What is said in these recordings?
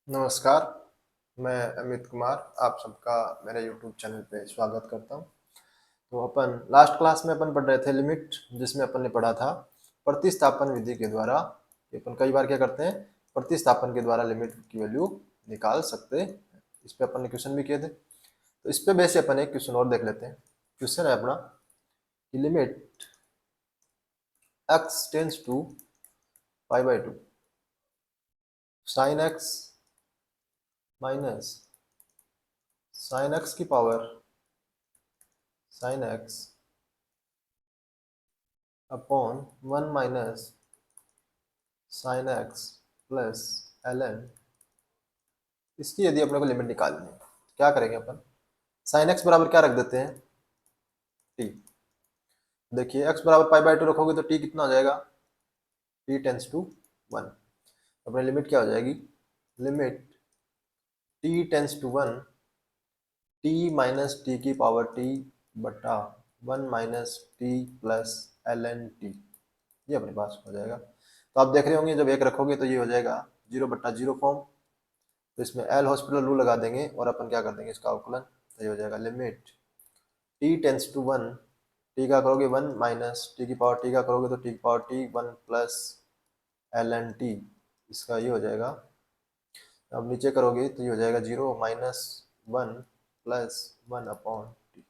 नमस्कार, मैं अमित कुमार आप सबका मेरे यूट्यूब चैनल पे स्वागत करता हूँ। तो अपन लास्ट क्लास में अपन पढ़ रहे थे लिमिट, जिसमें अपन ने पढ़ा था प्रतिस्थापन विधि के द्वारा। ये अपन कई बार क्या करते हैं, प्रतिस्थापन के द्वारा लिमिट की वैल्यू निकाल सकते हैं। इस पे अपन ने क्वेश्चन भी किए थे, तो इस पे वैसे अपन एक क्वेश्चन और देख लेते हैं। क्वेश्चन है अपना कि limit x tends to pi by two sine x minus sine x की power sine x upon 1 minus sine x plus L n, इसकी यदि अपने को लिमिट निकालनी है तो क्या करेंगे अपन। साइन एक्स बराबर क्या रख देते हैं, टी। देखिए एक्स बराबर पाई बाई टू रखोगे तो टी कितना हो जाएगा, टी टेंस टू 1। अपनी लिमिट क्या हो जाएगी, limit T tends to 1 T minus T की पावर टी बटा 1 minus T plus L N T, ये अपने पास हो जाएगा। तो आप देख रहे होंगे जब एक रखोगे तो ये हो जाएगा 0/0 फॉर्म, तो इसमें एल हॉस्पिटल रूल लगा देंगे और अपन क्या कर देंगे इसका अवकलन, तो ये हो जाएगा limit T tends to 1, T का करोगे 1 माइनस टी की पावर टी का करोगे तो टी की power T 1 plus L N T, इसका ये हो जाएगा। अब नीचे करोगे तो ये हो जाएगा 0 माइनस 1 प्लस 1 अपॉन टी।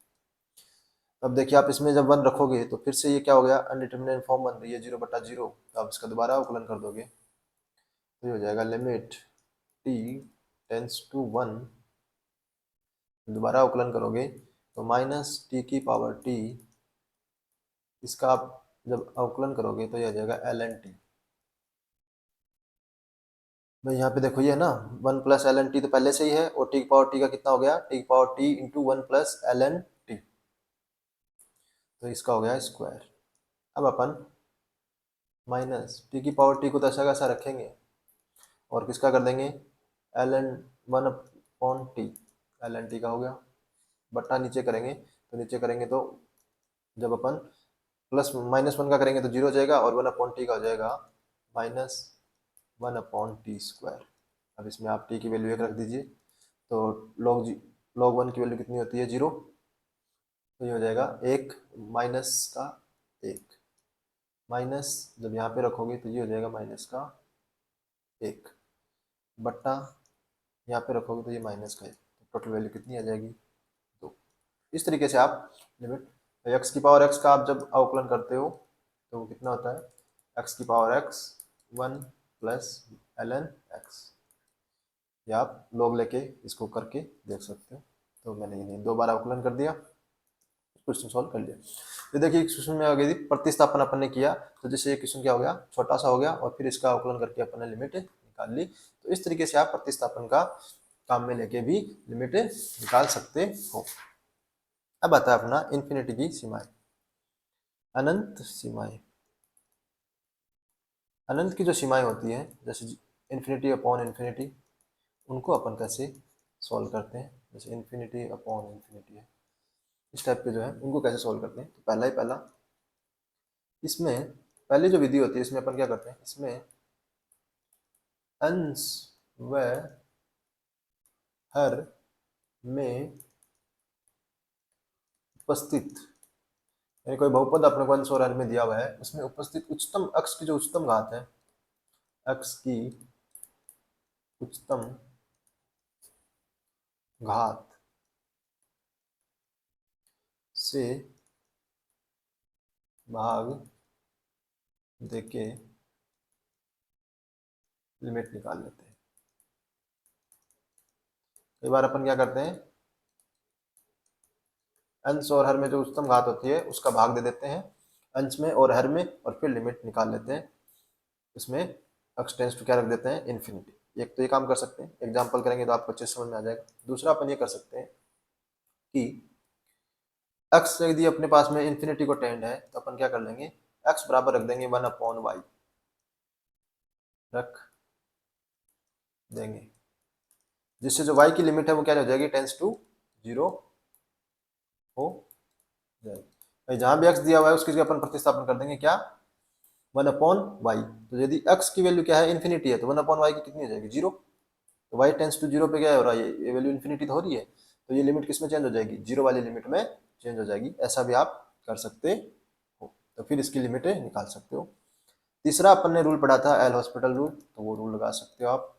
अब देखिए आप इसमें जब 1 रखोगे तो फिर से ये क्या हो गया, अनडिटरमिनेट फॉर्म बन रही है 0/0, तो आप इसका दोबारा अवकलन कर दोगे तो ये हो जाएगा लिमिट टी टेंस टू 1, दोबारा अवकलन करोगे तो माइनस टी की पावर टी, इसका आप जब अवकलन करोगे तो ये आ जाएगा एल एन टी। भाई यहाँ पे देखो ये ना 1 प्लस एल एन टी तो पहले से ही है, और टी की पावर टी का कितना हो गया, टी की power T into 1 plus L N T, तो इसका हो गया स्क्वायर। अब अपन माइनस टी की पावर टी को तो ऐसा कैसा रखेंगे और किसका कर देंगे, L N 1 upon T, L N T का हो गया, बट्टा नीचे करेंगे तो नीचे करेंगे तो जब अपन प्लस माइनस 1 का करेंगे तो 0 हो जाएगा और 1 अपॉन टी का हो जाएगा माइनस 1 अपॉन टी स्क्वायर। अब इसमें आप टी की वैल्यू 1 रख दीजिए, तो log 1 की वैल्यू कितनी होती है, 0, तो ये हो जाएगा 1 माइनस का 1, माइनस जब यहाँ पे रखोगे तो ये हो जाएगा माइनस का 1 बट्टा यहाँ पे रखोगे तो ये माइनस का 1, तो टोटल वैल्यू कितनी आ जाएगी, 2। इस तरीके से आप लिमिट एक्स की पावर एक्स का आप जब अवकलन करते हो तो कितना होता है, एक्स की power X 1 plus L N X, या आप लोग लेके इसको करके देख सकते हो। तो मैंने इन्हें 2 बार अवकलन कर दिया, क्वेश्चन सॉल्व कर लिया। तो देखिए क्वेश्चन में आ गई थी प्रतिस्थापन अपन ने किया, तो जैसे ये क्वेश्चन क्या हो गया, छोटा सा हो गया और फिर इसका अवकलन करके अपन ने लिमिट निकाल ली। तो इस तरीके से आप प्रतिस्थापन का काम में लेके भी लिमिट निकाल सकते हो। अब आता है अपना इन्फिनिटी की सीमाएं, अनंत सीमाएं। अनंत की जो सीमाएं होती हैं जैसे इन्फिनिटी अपॉन इन्फिनिटी, उनको अपन कैसे सॉल्व करते हैं, जैसे इन्फिनिटी अपॉन इन्फिनिटी है, इस टाइप के जो है उनको कैसे सॉल्व करते हैं। तो पहला इसमें पहली जो विधि होती है इसमें अपन क्या करते हैं, इसमें अंश व हर में उपस्थित, यानी कोई बहुपद अपने को अंश और हर में दिया हुआ है, उसमें उपस्थित उच्चतम अक्ष की जो उच्चतम घात है, अक्ष की उच्चतम घात से भाग देके लिमिट निकाल लेते हैं। कई बार अपन क्या करते हैं, अंश और हर में जो उच्चतम घात होती है उसका भाग दे देते हैं अंश में और हर में, और फिर लिमिट निकाल लेते हैं। इसमें अक्ष टेंस टू क्या रख देते हैं, इन्फिनिटी। एक तो ये काम कर सकते हैं, एग्जाम्पल करेंगे तो आपको अच्छे समझ में आ जाएगा। दूसरा अपन ये कर सकते हैं कि एक्स यदि अपने पास में इन्फिनिटी को टेंड है तो अपन क्या कर लेंगे, एक्स बराबर रख देंगे 1 अपॉन वाई, रख देंगे, जिससे जो y की लिमिट है वो क्या हो जाएगी, टेंस टू 0 हो जाएगी। भाई जहां भी x दिया हुआ है उसकी जगह अपन प्रतिस्थापन कर देंगे क्या, 1 अपॉन वाई। तो यदि x की वैल्यू क्या है, इन्फिनिटी है, तो 1 अपॉन वाई की कितनी हो जाएगी, 0। तो y टेंस टू जीरो पे क्या हो रहा है, ये वैल्यू इन्फिनिटी तो हो रही है, तो ये लिमिट किस में चेंज हो जाएगी, जीरो वाली लिमिट में चेंज हो जाएगी। ऐसा भी आप कर सकते हो, तो फिर इसकी लिमिटें निकाल सकते हो। तीसरा अपन ने रूल पढ़ा था एल हॉस्पिटल रूल, तो वो रूल लगा सकते हो आप,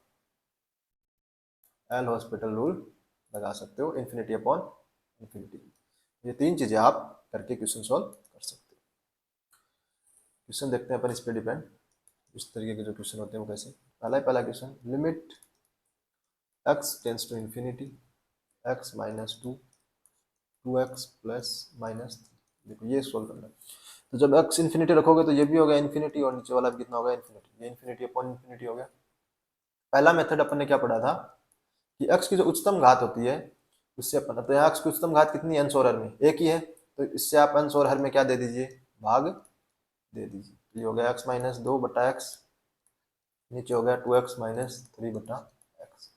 एल हॉस्पिटल रूल लगा सकते हो, इन्फिनिटी अपॉन इन्फिनिटी। ये तीन चीजें आप करके क्वेश्चन सॉल्व कर सकते हो। क्वेश्चन देखते हैं अपन, इस पर डिपेंड इस तरीके के जो क्वेश्चन होते हैं वो कैसे। पहला question, limit x tends to infinity x minus two, 2x plus minus, देखो ये सोल्व करना है। तो जब x इन्फिनिटी रखोगे तो ये भी हो गया इन्फिनिटी, और नीचे वाला भी कितना होगा, इन्फिनिटी। ये इन्फिनिटी अपॉन इन्फिनिटी हो गया। पहला मेथड अपन ने क्या पढ़ा था कि x की जो उच्चतम घात होती है उससे अपन, तो यहाँ x की उच्चतम घात कितनी है, अंश और हर में एक ही है, तो इससे आप अंश और हर में क्या दे दीजिए, भाग दे दीजिए। तो ये हो गया x माइनस दो बटा एक्स, नीचे हो गया 2x माइनस थ्री बटा एक्स।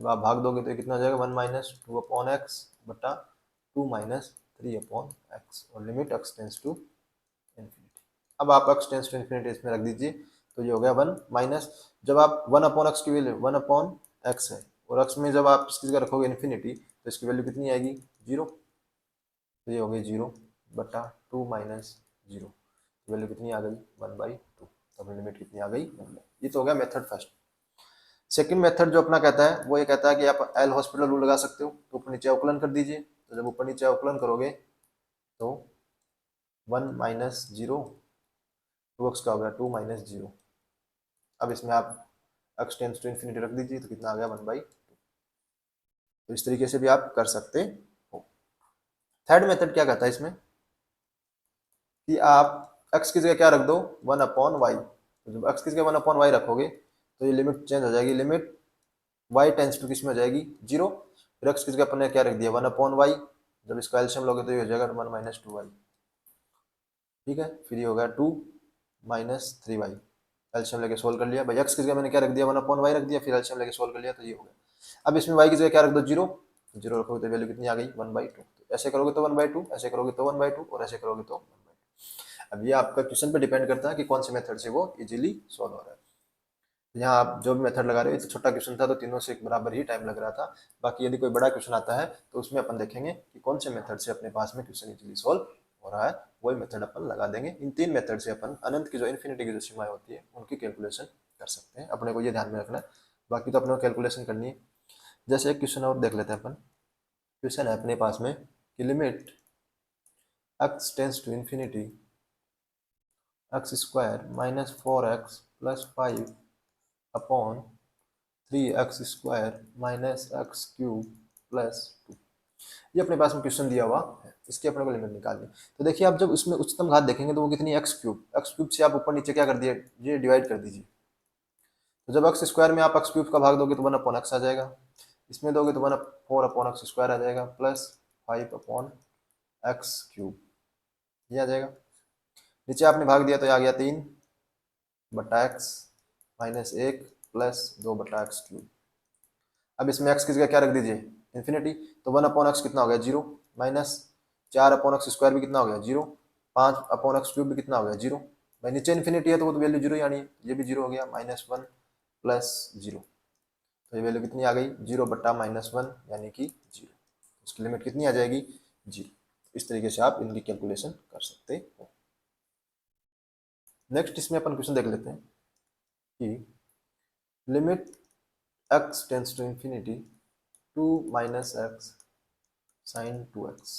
जब आप भाग दोगे तो ये कितना हो जाएगा, 1 माइनस टू अपॉन एक्स बटा 2 माइनस थ्री अपॉन एक्स, और limit x tends to infinity. अब आप x टेंस टू इन्फिनिटी इसमें रख दीजिए, तो ये हो गया 1 माइनस, जब आप 1 अपॉन एक्स की वैल्यू 1 अपॉन एक्स है, और x में जब आप इसकी जगह रखोगे इन्फिनिटी तो इसकी वैल्यू कितनी आएगी, जीरो। तो ये हो गई जीरो बटा 2 माइनस जीरो, वैल्यू कितनी आ गई, 1/2। तो अपनी लिमिट कितनी आ गई, 1/2। ये तो हो गया मेथड फर्स्ट। सेकंड मेथड जो अपना कहता है वो ये कहता है कि आप एल हॉस्पिटल रूल लगा सकते हो, तो ऊपर नीचे अवकलन कर दीजिए। तो जब ऊपर नीचे अवकलन करोगे तो 1 माइनस जीरो, 2x का हो गया 2 माइनस जीरो। अब इसमें आप x टेंस टू इन्फिनिटी रख दीजिए, तो कितना आ गया 1/2। तो इस तरीके से भी आप कर सकते हो। थर्ड मेथड क्या कहता है इसमें कि आप x की जगह क्या रख दो, 1 अपॉन वाई। तो जब x की जगह 1 अपॉन वाई रखोगे तो ये लिमिट चेंज हो जाएगी, लिमिट y टेंस टू किस में हो जाएगी, जीरो। फिर x की जगह अपन ने क्या रख दिया, 1 अपॉन वाई। जब इसका एलसीएम लोगे तो ये हो जाएगा 1 माइनस टू वाई, ठीक है। फिर ये होगा 2 माइनस थ्री वाई, एलसीएम लेके सोल्व कर लिया भाई। x की जगह मैंने क्या रख दिया, 1 अपॉन वाई रख दिया, फिर एलसीएम लेके सोल्व कर लिया, तो ये हो गया। अब इसमें y की जगह क्या रख दो, जीरो। जीरो रखोगे तो वैल्यू कितनी आ गई, 1/2। ऐसे करोगे तो 1/2, ऐसे करोगे तो 1/2, और ऐसे करोगे तो 1/2। अब ये आपका क्वेश्चन पे डिपेंड करता है कि कौन से मेथड से वो इजीली सॉल्व हो रहा है। यहाँ आप जो भी मेथड लगा रहे हो, ये तो छोटा क्वेश्चन था तो तीनों से एक बराबर ही टाइम लग रहा था। बाकी यदि कोई बड़ा क्वेश्चन आता है तो उसमें अपन देखेंगे कि कौन से मेथड से अपने पास में क्वेश्चन इजीली सॉल्व हो रहा है, वही मेथड अपन लगा देंगे। इन तीन मेथड से अपन अनंत की जो इन्फिनिटी की जो सीमाएं होती है उनकी कैलकुलेशन कर सकते हैं। अपने को ये ध्यान में रखना है, बाकी तो अपने को कैलकुलेशन करनी है। जैसे एक क्वेश्चन और देख लेते हैं अपन। क्वेश्चन है अपने पास में कि limit x tends to infinity X square minus 4x plus 5 upon 3x square minus X cube plus 2। ये अपने पास में क्वेश्चन दिया हुआ है, इसकी अपने को लिमिट निकालनी। तो देखिए आप जब इसमें उच्चतम घात देखेंगे तो वो कितनी, एक्स क्यूब से आप ऊपर नीचे क्या कर दिए, ये डिवाइड कर दीजिए। तो जब एक्स स्क्वायर में आप एक्स क्यूब का भाग दोगे तो 1 अपॉन एक्स आ जाएगा, इसमें दोगे तो 4 अपॉन एक्स स्क्वायर आ जाएगा, प्लस 5 अपॉन एक्स क्यूब, ये आ जाएगा। नीचे आपने भाग दिया तो ये आ गया 3 बटा एक्स माइनस 1 प्लस 2 बटा एक्स क्यूब। अब इसमें एक्स की जगह क्या रख दीजिए, इन्फिनिटी। तो 1 अपॉन एक्स कितना हो गया, zero, minus 4 upon x square भी कितना हो गया, जीरो, 5 अपॉन एक्स क्यूब भी कितना हो गया, जीरो। भाई नीचे इन्फिनिटी है तो वो तो वैल्यू जीरो ही आनी है, ये भी जीरो हो गया, -1 प्लस जीरो। तो ये वैल्यू कितनी आ गई, जीरो बट्टा -1 यानी कि जीरो। इसकी लिमिट कितनी आ जाएगी, जीरो। इस तरीके से आप इनकी कैलकुलेशन कर सकते हो। नेक्स्ट इसमें अपन क्वेश्चन देख लेते हैं कि limit x tends to infinity 2 minus X sine 2x।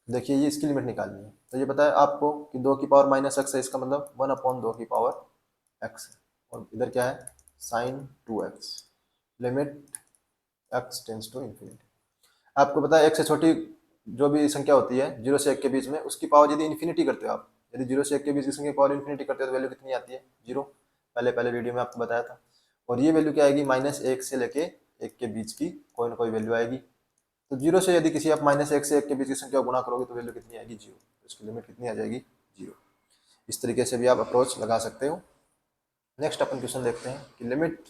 देखिए ये इसकी लिमिट निकालनी है। तो ये बताया आपको कि 2 की पावर माइनस एक्स है, इसका मतलब 1 अपॉन 2 की पावर एक्स है, और इधर क्या है, sine 2x। Limit x tends to infinity. आपको पता है एक से छोटी जो भी संख्या होती है 0 से 1 के बीच में, उसकी पावर यदि इन्फिनिटी करते हो आप, यदि 0 से 1 के बीच की संख्या पावर इन्फिनिटी करते हो तो वैल्यू कितनी आती है, जीरो। पहले पहले वीडियो में आपको बताया था। और ये वैल्यू क्या आएगी, -1 से लेके 1 के बीच की कोई ना कोई वैल्यू आएगी। तो जीरो से यदि किसी आप -1 से 1 के बीच की संख्या को गुणा करोगे तो वैल्यू कितनी आएगी, जीरो। तो इसकी लिमिट कितनी आ जाएगी, जीरो। इस तरीके से भी आप अप्रोच लगा सकते हो। नेक्स्ट अपन क्वेश्चन देखते हैं कि limit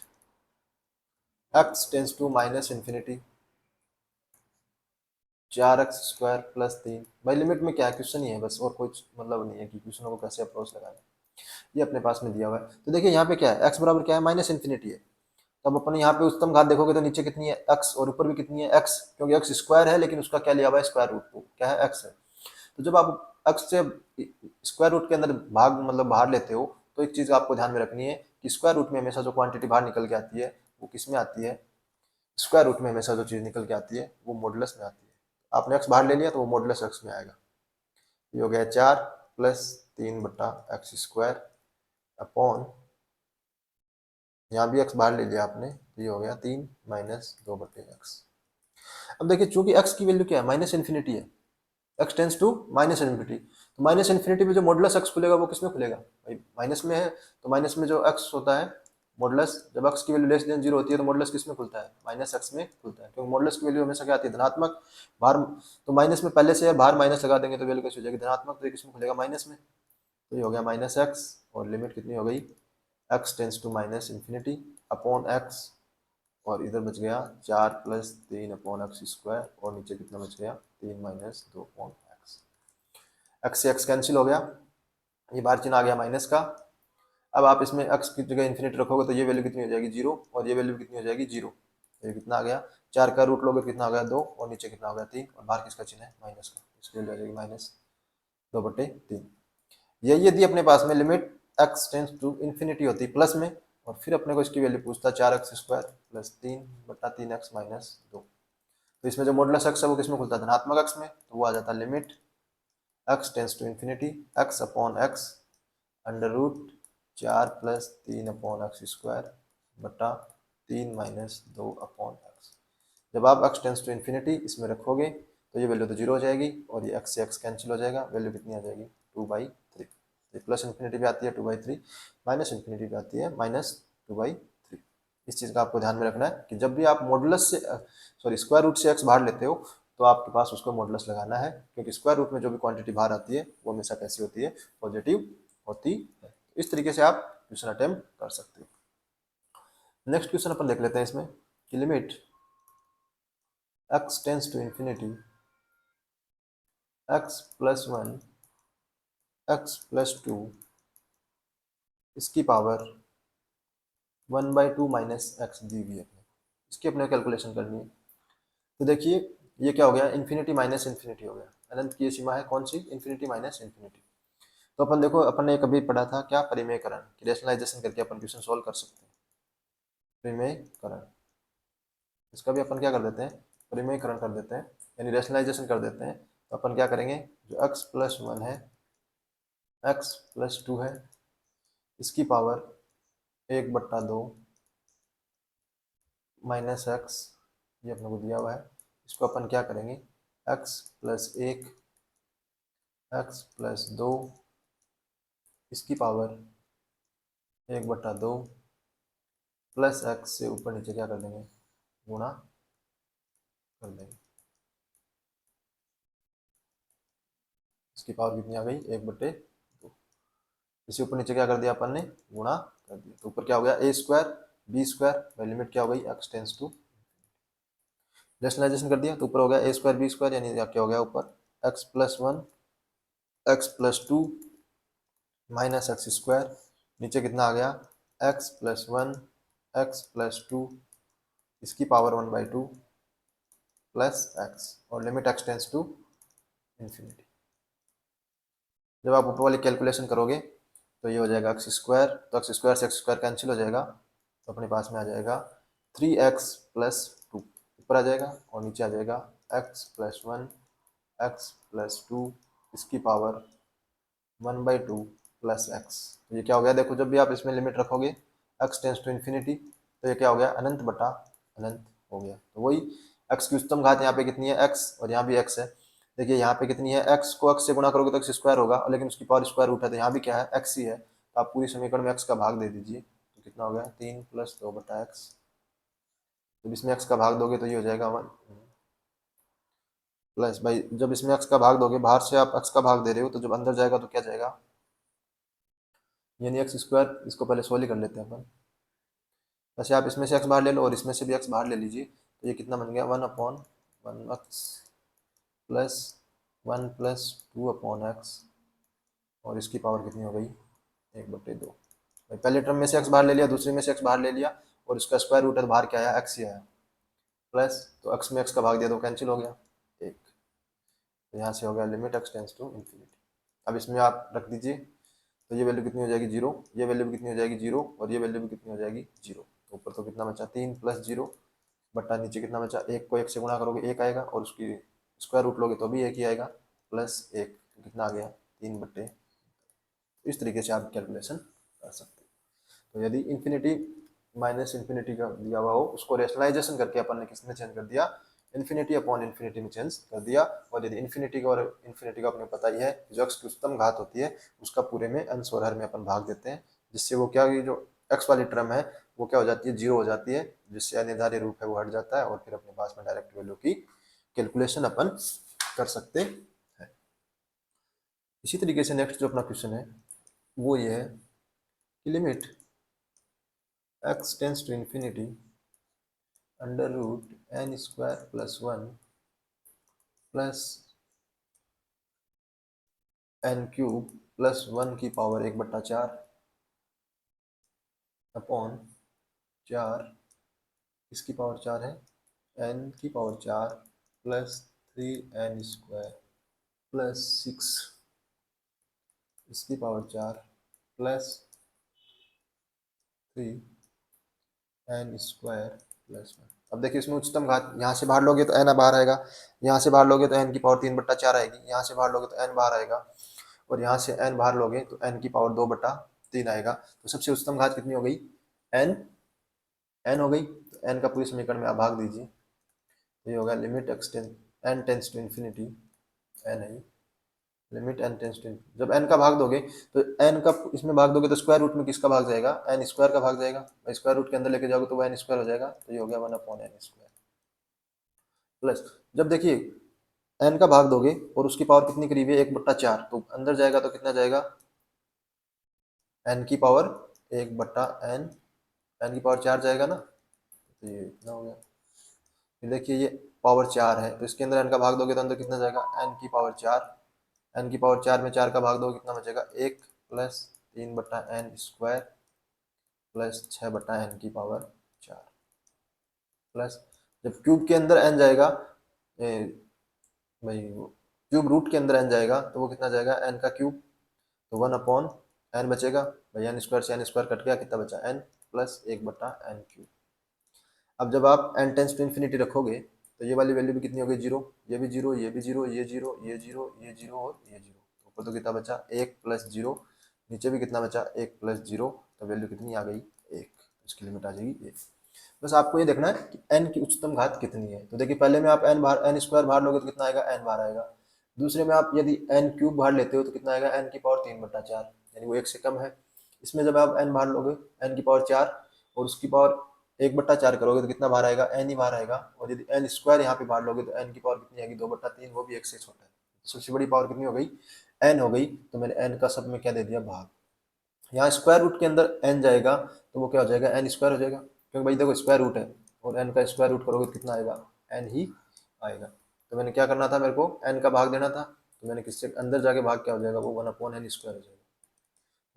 x tends to minus infinity 4x square plus 3। भाई लिमिट में क्या है, क्वेश्चन ही है बस, और कुछ मतलब नहीं है कि क्वेश्चनों को कैसे अप्रोच लगाना। ये अपने पास में दिया हुआ है। तो देखिए यहाँ पे क्या है, x बराबर क्या है, माइनस इन्फिनिटी है। तो अब अपन यहाँ पे उच्चतम घात देखोगे तो नीचे कितनी है x, और ऊपर भी कितनी है x, क्योंकि x स्क्वायर है लेकिन उसका क्या लिया हुआ है स्क्वायर रूट, तो क्या है x है। तो जब आप x से स्क्वायर रूट के अंदर भाग मतलब बाहर लेते हो तो एक चीज आपको ध्यान में रखनी है कि स्क्वायर रूट में हमेशा जो क्वांटिटी बाहर निकल के आती है वो किस में आती है, स्क्वायर रूट में हमेशा जो चीज निकल के आती है वो मॉडुलस में आती है। आपने x बाहर ले लिया तो वो मॉडुलस x में आएगा। ये हो गया 4 प्लस 3/x² अपॉन, यहाँ भी x बाहर ले लिया आपने तो ये हो गया 3 माइनस 2/x। अब देखिए चूंकि x की वैल्यू क्या है माइनस इन्फिनिटी है, x tends to minus infinity, तो माइनस इन्फिनिटी में जो मॉडुलस x खुलेगा वो किसमें खुलेगा भाई माइनस में है, तो माइनस में जो x होता है मॉडुलस, जब x की वैल्यू लेस देन 0 होती है तो मॉडुलस किसमें खुलता है माइनस x में खुलता है, क्योंकि मॉडुलस की वैल्यू हमेशा क्या आती है धनात्मक, बाहर तो माइनस में पहले से बाहर माइनस लगा देंगे तो वैल्यू कैसे हो जाएगी धनात्मक, तो ये किसमें खुलेगा माइनस में, तो ये हो गया माइनस x, और लिमिट कितनी हो गई x tends to minus infinity upon x, और इधर बच गया 4 प्लस 3/x², और नीचे कितना बच गया 3 माइनस 2/x। x से x कैंसिल हो गया, ये बाहर चिन्ह आ गया माइनस का। अब आप इसमें x की जगह इन्फिनिटी रखोगे तो ये वैल्यू कितनी हो जाएगी 0, और ये वैल्यू कितनी हो जाएगी 0, ये कितना आ गया 4 का रूट लोगे तो कितना आ गया 2, और नीचे कितना हो गया 3, और बाहर किसका चिन्ह है माइनस का, इसकी वैल्यू आ जाएगी माइनस 2/3। यही यदि अपने पास में limit x tends to infinity होती प्लस में, और फिर अपने को इसकी वैल्यू पूछता 4x² प्लस 3/3x माइनस 2, तो इसमें जो मॉडुलस x है वो किसमें खुलता है धनात्मक x में, तो वो आ जाता है limit x tends to infinity x upon x under root 4 plus 3/x² बटा 3 माइनस 2/x। जब आप x टेंस टू इन्फिनिटी इसमें रखोगे तो ये वैल्यू तो 0 हो जाएगी, और ये x से x कैंसिल हो जाएगा, वैल्यू कितनी आ जाएगी 2/3। ये प्लस इन्फिनिटी भी आती है 2/3, माइनस इन्फिनिटी भी आती है -2/3। इस चीज़ का आपको ध्यान में रखना है कि जब भी आप मॉडुलस से सॉरी स्क्वायर रूट से x बाहर लेते हो तो आपके पास उसको मॉडुलस लगाना है, क्योंकि स्क्वायर रूट में जो भी क्वांटिटी बाहर आती है वो हमेशा कैसी होती है पॉजिटिव होती है। इस तरीके से आप क्वेश्चन अटेम्प्ट कर सकते हो। नेक्स्ट क्वेश्चन अपन देख लेते हैं इसमें कि limit x tends to infinity x plus 1 x plus 2 इसकी पावर 1/2 माइनस x दी हुई है, इसकी अपने कैलकुलेशन करनी है। तो देखिए ये क्या हो गया इन्फिनिटी माइनस इन्फिनिटी हो गया, अनंत की सीमा है कौन सी इन्फिनिटी माइनस इन्फिनिटी। तो अपन देखो अपन ने कभी पढ़ा था क्या परिमेयकरण, रेशनलाइजेशन करके अपन क्वेश्चन सोल्व कर सकते हैं। परिमेयकरण, इसका भी अपन क्या कर देते हैं परिमेयकरण कर देते हैं, यानी रेशनलाइजेशन कर देते हैं। तो अपन क्या करेंगे जो x प्लस 1 है x प्लस 2 है इसकी पावर 1/2 माइनस x, ये अपने को दिया हुआ है, इसको अपन क्या करेंगे x प्लस 1 x प्लस 2 इसकी पावर 1/2 प्लस x से ऊपर नीचे क्या कर देंगे गुणा कर देंगे, इसकी पावर कितनी आ गई 1/2, इसे ऊपर नीचे क्या कर दिया अपन ने गुणा कर दिया, तो ऊपर क्या हो गया a² b² लिमिट क्या हो गई x टेंस टू रेशनलाइजेशन कर दिया, तो ऊपर हो गया a² b² यानी क्या हो गया ऊपर x plus 1 x plus 2 minus x², नीचे कितना आ गया x प्लस 1 x प्लस 2 इसकी पावर 1/2 प्लस x, और limit x tends to infinity. जब आप ऊपर वाली कैलकुलेशन करोगे तो ये हो जाएगा x², तो x² से x² कैंसिल हो जाएगा, तो अपने पास में आ जाएगा 3x प्लस 2 ऊपर आ जाएगा, और नीचे आ जाएगा x प्लस 1 x प्लस 2 इसकी पावर 1/2 प्लस x। तो ये क्या हो गया देखो जब भी आप इसमें लिमिट रखोगे x टेंस टू इन्फिनिटी तो ये क्या हो गया अनंत बटा अनंत हो गया। तो वही x की उच्चतम घात यहाँ पे कितनी है x, और यहाँ भी x है। देखिए यहाँ पे कितनी है x को x से गुणा करोगे तो x² होगा, लेकिन उसकी पावर स्क्वायर रूट है तो यहाँ भी क्या है x ही है, तो आप पूरी समीकरण में x का भाग दे दीजिए, तो कितना हो गया 3 प्लस 2/x। जब इसमें x का भाग दोगे तो ये हो जाएगा 1 प्लस भाई, जब इसमें x का भाग दोगे बाहर से आप x का भाग दे रहे हो तो जब अंदर जाएगा तो क्या जाएगा यानी x², इसको पहले सोल्व ही कर लेते हैं अपन। वैसे आप इसमें से x बाहर ले लो और इसमें से भी x बाहर ले लीजिए, तो ये कितना बन गया 1/1x प्लस 1 प्लस 2/x, और इसकी पावर कितनी हो गई 1/2। भाई पहले टर्म में से x बाहर ले लिया, दूसरे में से x बाहर ले लिया, और इसका स्क्वायर रूट है तो बाहर क्या आया, एक्स ही आया, प्लस तो एक्स में एक्स का भाग दिया तो कैंसिल हो गया एक, तो यहाँ से हो गया limit x tends to infinity. अब इसमें आप रख दीजिए, तो ये वैल्यू कितनी हो जाएगी 0, ये वैल्यू भी कितनी हो जाएगी 0, और ये वैल्यू भी कितनी हो जाएगी 0। तो ऊपर तो कितना बचा 3 प्लस 0 बटा नीचे कितना बचा, एक को एक से गुणा करोगे एक आएगा, और उसकी स्क्वायर रूट लोगे तो भी एक ही आएगा, प्लस एक, तो कितना आ गया 3/। इस तरीके से आप कैलकुलेशन कर सकते हैं। तो यदि इन्फिनिटी माइनस इन्फिनिटी का दिया हुआ हो, उसको रेशनलाइजेशन करके अपन ने किसमें चेंज कर दिया, इन्फिनिटी अपॉन इन्फिनिटी में चेंज कर दिया। और यदि इन्फिनिटी का और इन्फिनिटी का अपने पता ही है, जो एक्स की उच्चतम घात होती है उसका पूरे में अंश और हर में अपन भाग देते हैं, जिससे वो क्या, ये जो एक्स वाली टर्म है वो क्या हो जाती है, 0 हो जाती है, जिससे अनिर्धारित रूप है वो हट जाता है, और फिर अपने पास में डायरेक्ट वैल्यू की कैलकुलेशन अपन कर सकते हैं। इसी तरीके से नेक्स्ट जो अपना क्वेश्चन है वो ये है कि limit x tends to infinity under root n square plus 1 plus n cube plus 1 की पावर 1/4 अपॉन 4, इसकी पावर 4 है, n की power 4 plus 3n square plus 6, इसकी power 4 plus 3n square plus 1। अब देखिए इसमें उच्चतम घात, यहाँ से बाहर लोगे तो n बाहर आएगा, यहाँ से बाहर लोगे तो n की पावर 3/4 आएगी, यहाँ से बाहर लोगे तो n बाहर आएगा, और यहाँ से n बाहर लोगे तो n की पावर 2/3 आएगा। तो सबसे उच्चतम घात कितनी हो गई, n हो गई। तो n का पूरी समीकरण में आप भाग दीजिए, तो ये होगा limit x n tends to infinity, n है, लिमिट n टेंस टू, जब n का भाग दोगे तो n का इसमें भाग दोगे तो स्क्वायर रूट में किसका भाग जाएगा, n स्क्वायर का भाग जाएगा, स्क्वायर रूट के अंदर लेके जाओगे तो वो n स्क्वायर हो जाएगा, तो ये हो गया 1/n स्क्वायर, प्लस जब देखिए n का भाग दोगे और उसकी पावर कितनी करीब है 1/4, तो अंदर जाएगा तो कितना जाएगा, n की पावर 1/n, n की पावर 4 जाएगा ना, तो ये इतना हो गया। फिर देखिए ये पावर 4 है, तो इसके अंदर n का भाग दोगे तो अंदर कितना जाएगा, n की पावर 4, n की पावर 4 में 4 का भाग दोगे कितना बचेगा 1, plus 3/n square plus 6/n की पावर 4, प्लस जब क्यूब के अंदर n जाएगा, भाई क्यूब रूट के अंदर n जाएगा तो वो कितना जाएगा, n का क्यूब, तो 1/n बचेगा, भाई n स्क्वायर से n स्क्वायर कट गया, कितना बचा n प्लस 1/n क्यूब। अब जब आप n टेंस टू इन्फिनिटी रखोगे तो ये वाली वैल्यू भी कितनी हो गई 0, ये भी 0, ये भी 0, ये 0, ये 0, ये 0 और ये 0, तो ऊपर तो कितना बचा 1 प्लस 0, नीचे भी कितना बचा 1 प्लस 0, तो वैल्यू कितनी आ गई 1, इसकी लिमिट आ जाएगी 1। बस आपको ये देखना है कि n की उच्चतम घात कितनी है। तो देखिए पहले में आप n स्क्वायर बाहर लोगे तो कितना आएगा, n बाहर आएगा। दूसरे में आप यदि n क्यूब बाहर लेते हो तो कितना आएगा, n की पावर 3/4, यानी वो 1 से कम है। इसमें जब आप n बाहर लोगे, n की पावर 4 और उसकी पावर 1/4 करोगे तो कितना बाहर आएगा, n ही बाहर आएगा। और यदि n स्क्वायर यहाँ पे बाहर लोगे तो n की पावर कितनी आएगी 2/3, वो भी 1 से छोटा है। सबसे बड़ी पावर कितनी हो गई, n हो गई, तो मैंने n का सब में क्या दे दिया, भाग। यहाँ स्क्वायर रूट के अंदर n जाएगा तो वो क्या हो जाएगा, n स्क्वायर हो जाएगा, क्योंकि भाई देखो स्क्वायर रूट है और n का स्क्वायर रूट करोगे तो कितना आएगा, n ही आएगा। तो मैंने क्या करना था, मेरे को n का भाग देना था, तो मैंने किससे अंदर जाके भाग क्या हो जाएगा, वो 1/n स्क्वायर हो जाएगा,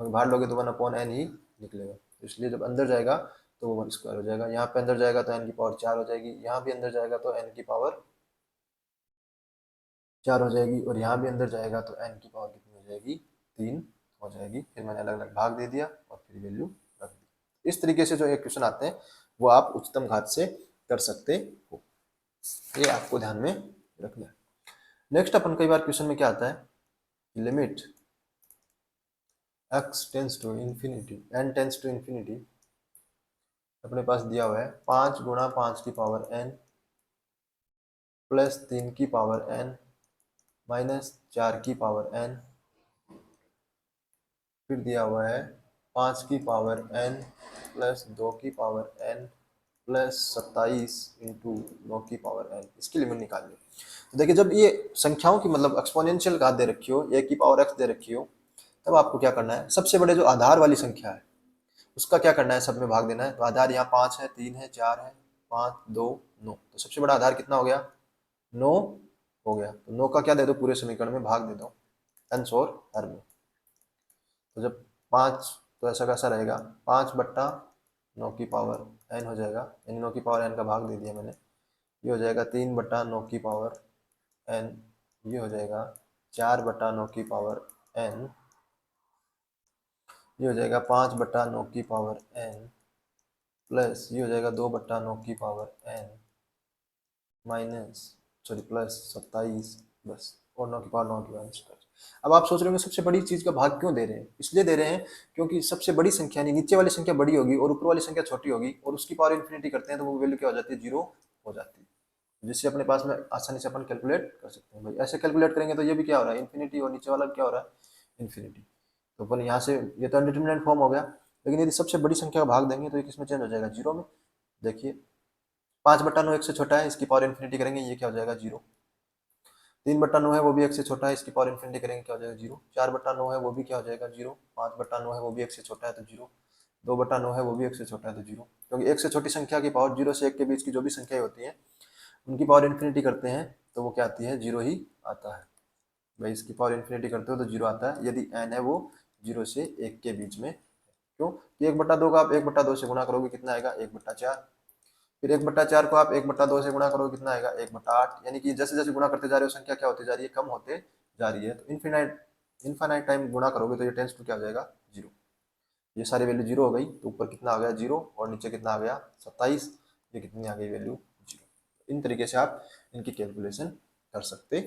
क्योंकि बाहर लोगे तो 1/n ही निकलेगा, तो इसलिए जब अंदर जाएगा तो वो 1 स्क्वायर हो जाएगा। यहाँ पे अंदर जाएगा तो n की पावर 4 हो जाएगी, यहाँ भी अंदर जाएगा तो n की पावर 4 हो जाएगी, और यहाँ भी अंदर जाएगा तो n की पावर कितनी हो जाएगी, 3 हो जाएगी। फिर मैंने अलग अलग भाग दे दिया और फिर वैल्यू रख दी। इस तरीके से जो एक क्वेश्चन आते हैं वो आप उच्चतम घात से कर सकते हो, ये आपको ध्यान में रखना है। नेक्स्ट अपन कई बार क्वेश्चन में क्या आता है, limit x tends to infinity, n tends to infinity, अपने पास दिया हुआ है 5 गुणा 5 की पावर n प्लस 3 की पावर n माइनस 4 की पावर n, फिर दिया हुआ है 5 की पावर n प्लस 2 की पावर n प्लस 27 इंटू 9 की पावर n, इसकी लिमिट निकालिए। तो देखिए जब ये संख्याओं की मतलब एक्सपोनेंशियल घात दे रखी हो, a की पावर x दे रखी हो, तब आपको क्या करना है, सबसे बड़े जो आधार वाली संख्या है उसका क्या करना है, सब में भाग देना है। तो आधार यहाँ 5 है, 3 है, 4 है, 5, 2, 9, तो सबसे बड़ा आधार कितना हो गया, 9 हो गया। तो 9 का क्या दे दो, पूरे समीकरण में भाग दे दो अंश और हर में। तो जब 5, तो ऐसा कैसा रहेगा, 5/9 की पावर n हो जाएगा, यानी 9 की पावर n का भाग दे दिया मैंने। ये हो जाएगा 3/9 की पावर n, ये हो जाएगा 4/9 की पावर n, ये हो जाएगा 5/9 की पावर n, प्लस ये हो जाएगा 2/9 की पावर n, प्लस 27, बस, और 9 की पावर 9 की पावर। अब आप सोच रहे होंगे सबसे बड़ी चीज का भाग क्यों दे रहे हैं? इसलिए दे रहे हैं क्योंकि सबसे बड़ी संख्या यानी नीचे वाली संख्या बड़ी होगी और ऊपर वाली संख्या छोटी होगी, और उसकी पावर इन्फिनिटी करते हैं तो वो वैल्यू क्या हो जाती है, 0 हो जाती है, जिससे अपने पास में आसानी से अपन कैलकुलेट कर सकते हैं। भाई ऐसे कैलकुलेट करेंगे तो ये भी क्या हो रहा है, इन्फिनिटी, और नीचे वाला क्या हो रहा है, इन्फिनिटी। तो अपन यहाँ से ये तो अनडिटरमिनेट फॉर्म हो गया, लेकिन यदि सबसे बड़ी संख्या का भाग देंगे तो ये किसमें चेंज हो जाएगा, 0 में। देखिए 5/9 1 से छोटा है, इसकी पावर इन्फिनिटी करेंगे ये क्या हो जाएगा, 0। 3/9 है वो भी 1 से छोटा है, इसकी पावर इन्फिनिटी करेंगे क्या हो जाएगा, 0। 4/9 है वो भी क्या हो जाएगा, 0। 5/9 है वो भी 1 से छोटा है तो 0। 2/9 है वो भी 1 से छोटा है तो 0, क्योंकि 1 से छोटी संख्या की पावर 0 से 1 के बीच की जो भी संख्याएं होती हैं उनकी पावर इन्फिनिटी करते हैं तो वो क्या आती है, 0 ही आता है। भाई इसकी पावर इन्फिनिटी करते हो तो 0 आता है, यदि n है वो 0 से 1 के बीच में। क्यों कि 1/2 का आप 1/2 से गुणा करोगे कितना आएगा, 1/4। फिर 1/4 को आप 1/2 से गुणा करोगे कितना आएगा, 1/8। यानी कि जैसे जैसे गुणा करते जा रहे हो संख्या क्या होती जा रही है, कम होते जा रही है। तो इनफाइनाइट टाइम गुणा करोगे तो ये टेंस टू क्या हो जाएगा, 0। ये सारी वैल्यू 0 हो गई, तो ऊपर कितना आ गया, 0, और नीचे कितना आ गया, 27। ये कितनी आ गई वैल्यू, 0। इन तरीके से आप इनकी कैलकुलेशन कर सकते।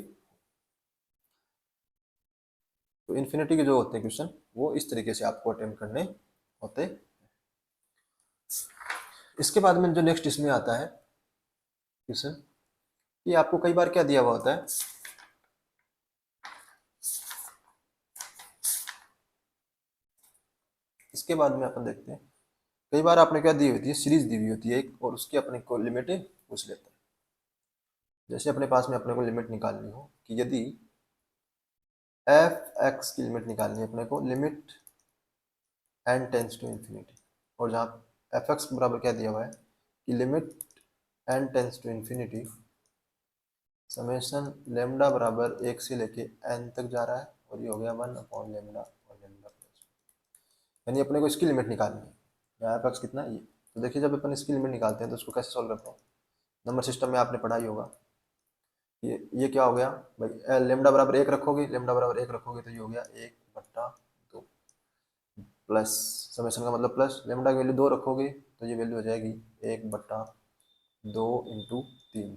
तो इन्फिनिटी के जो होते हैं क्वेश्चन वो इस तरीके से आपको अटेम्प्ट करने होते। इसके बाद में जो नेक्स्ट इसमें आता है क्वेश्चन, ये आपको कई बार क्या दिया हुआ होता है, इसके बाद में अपन देखते हैं, कई बार आपने क्या दी होती है, सीरीज दी हुई होती है एक, और उसकी अपने को लिमिट पूछ लेते हैं। जैसे अपने पास में अपने को लिमिट निकालनी हो कि यदि एफ एक्स की लिमिट निकालनी है अपने को, limit n tends to infinity, और जहाँ एफ एक्स बराबर क्या दिया हुआ है कि limit n tends to infinity summation lambda बराबर 1 से लेके एन तक जा रहा है, और ये हो गया 1/लेमडा और लेमडा प्लस, यानी अपने को इसकी लिमिट निकालनी है। यहाँ एफ एक्स कितना है, ये। तो देखिए जब अपन इसकी लिमिट निकालते हैं तो उसको कैसे सॉल्व करते हैं, नंबर सिस्टम में आपने पढ़ा ही होगा। ये क्या हो गया भाई, लेमडा बराबर 1 रखोगे, लेमडा बराबर 1 रखोगे तो ये हो गया 1/2, प्लस समेशन का मतलब प्लस, लेमडा की वैल्यू 2 रखोगे तो ये वैल्यू हो जाएगी 1/2 इंटू 3।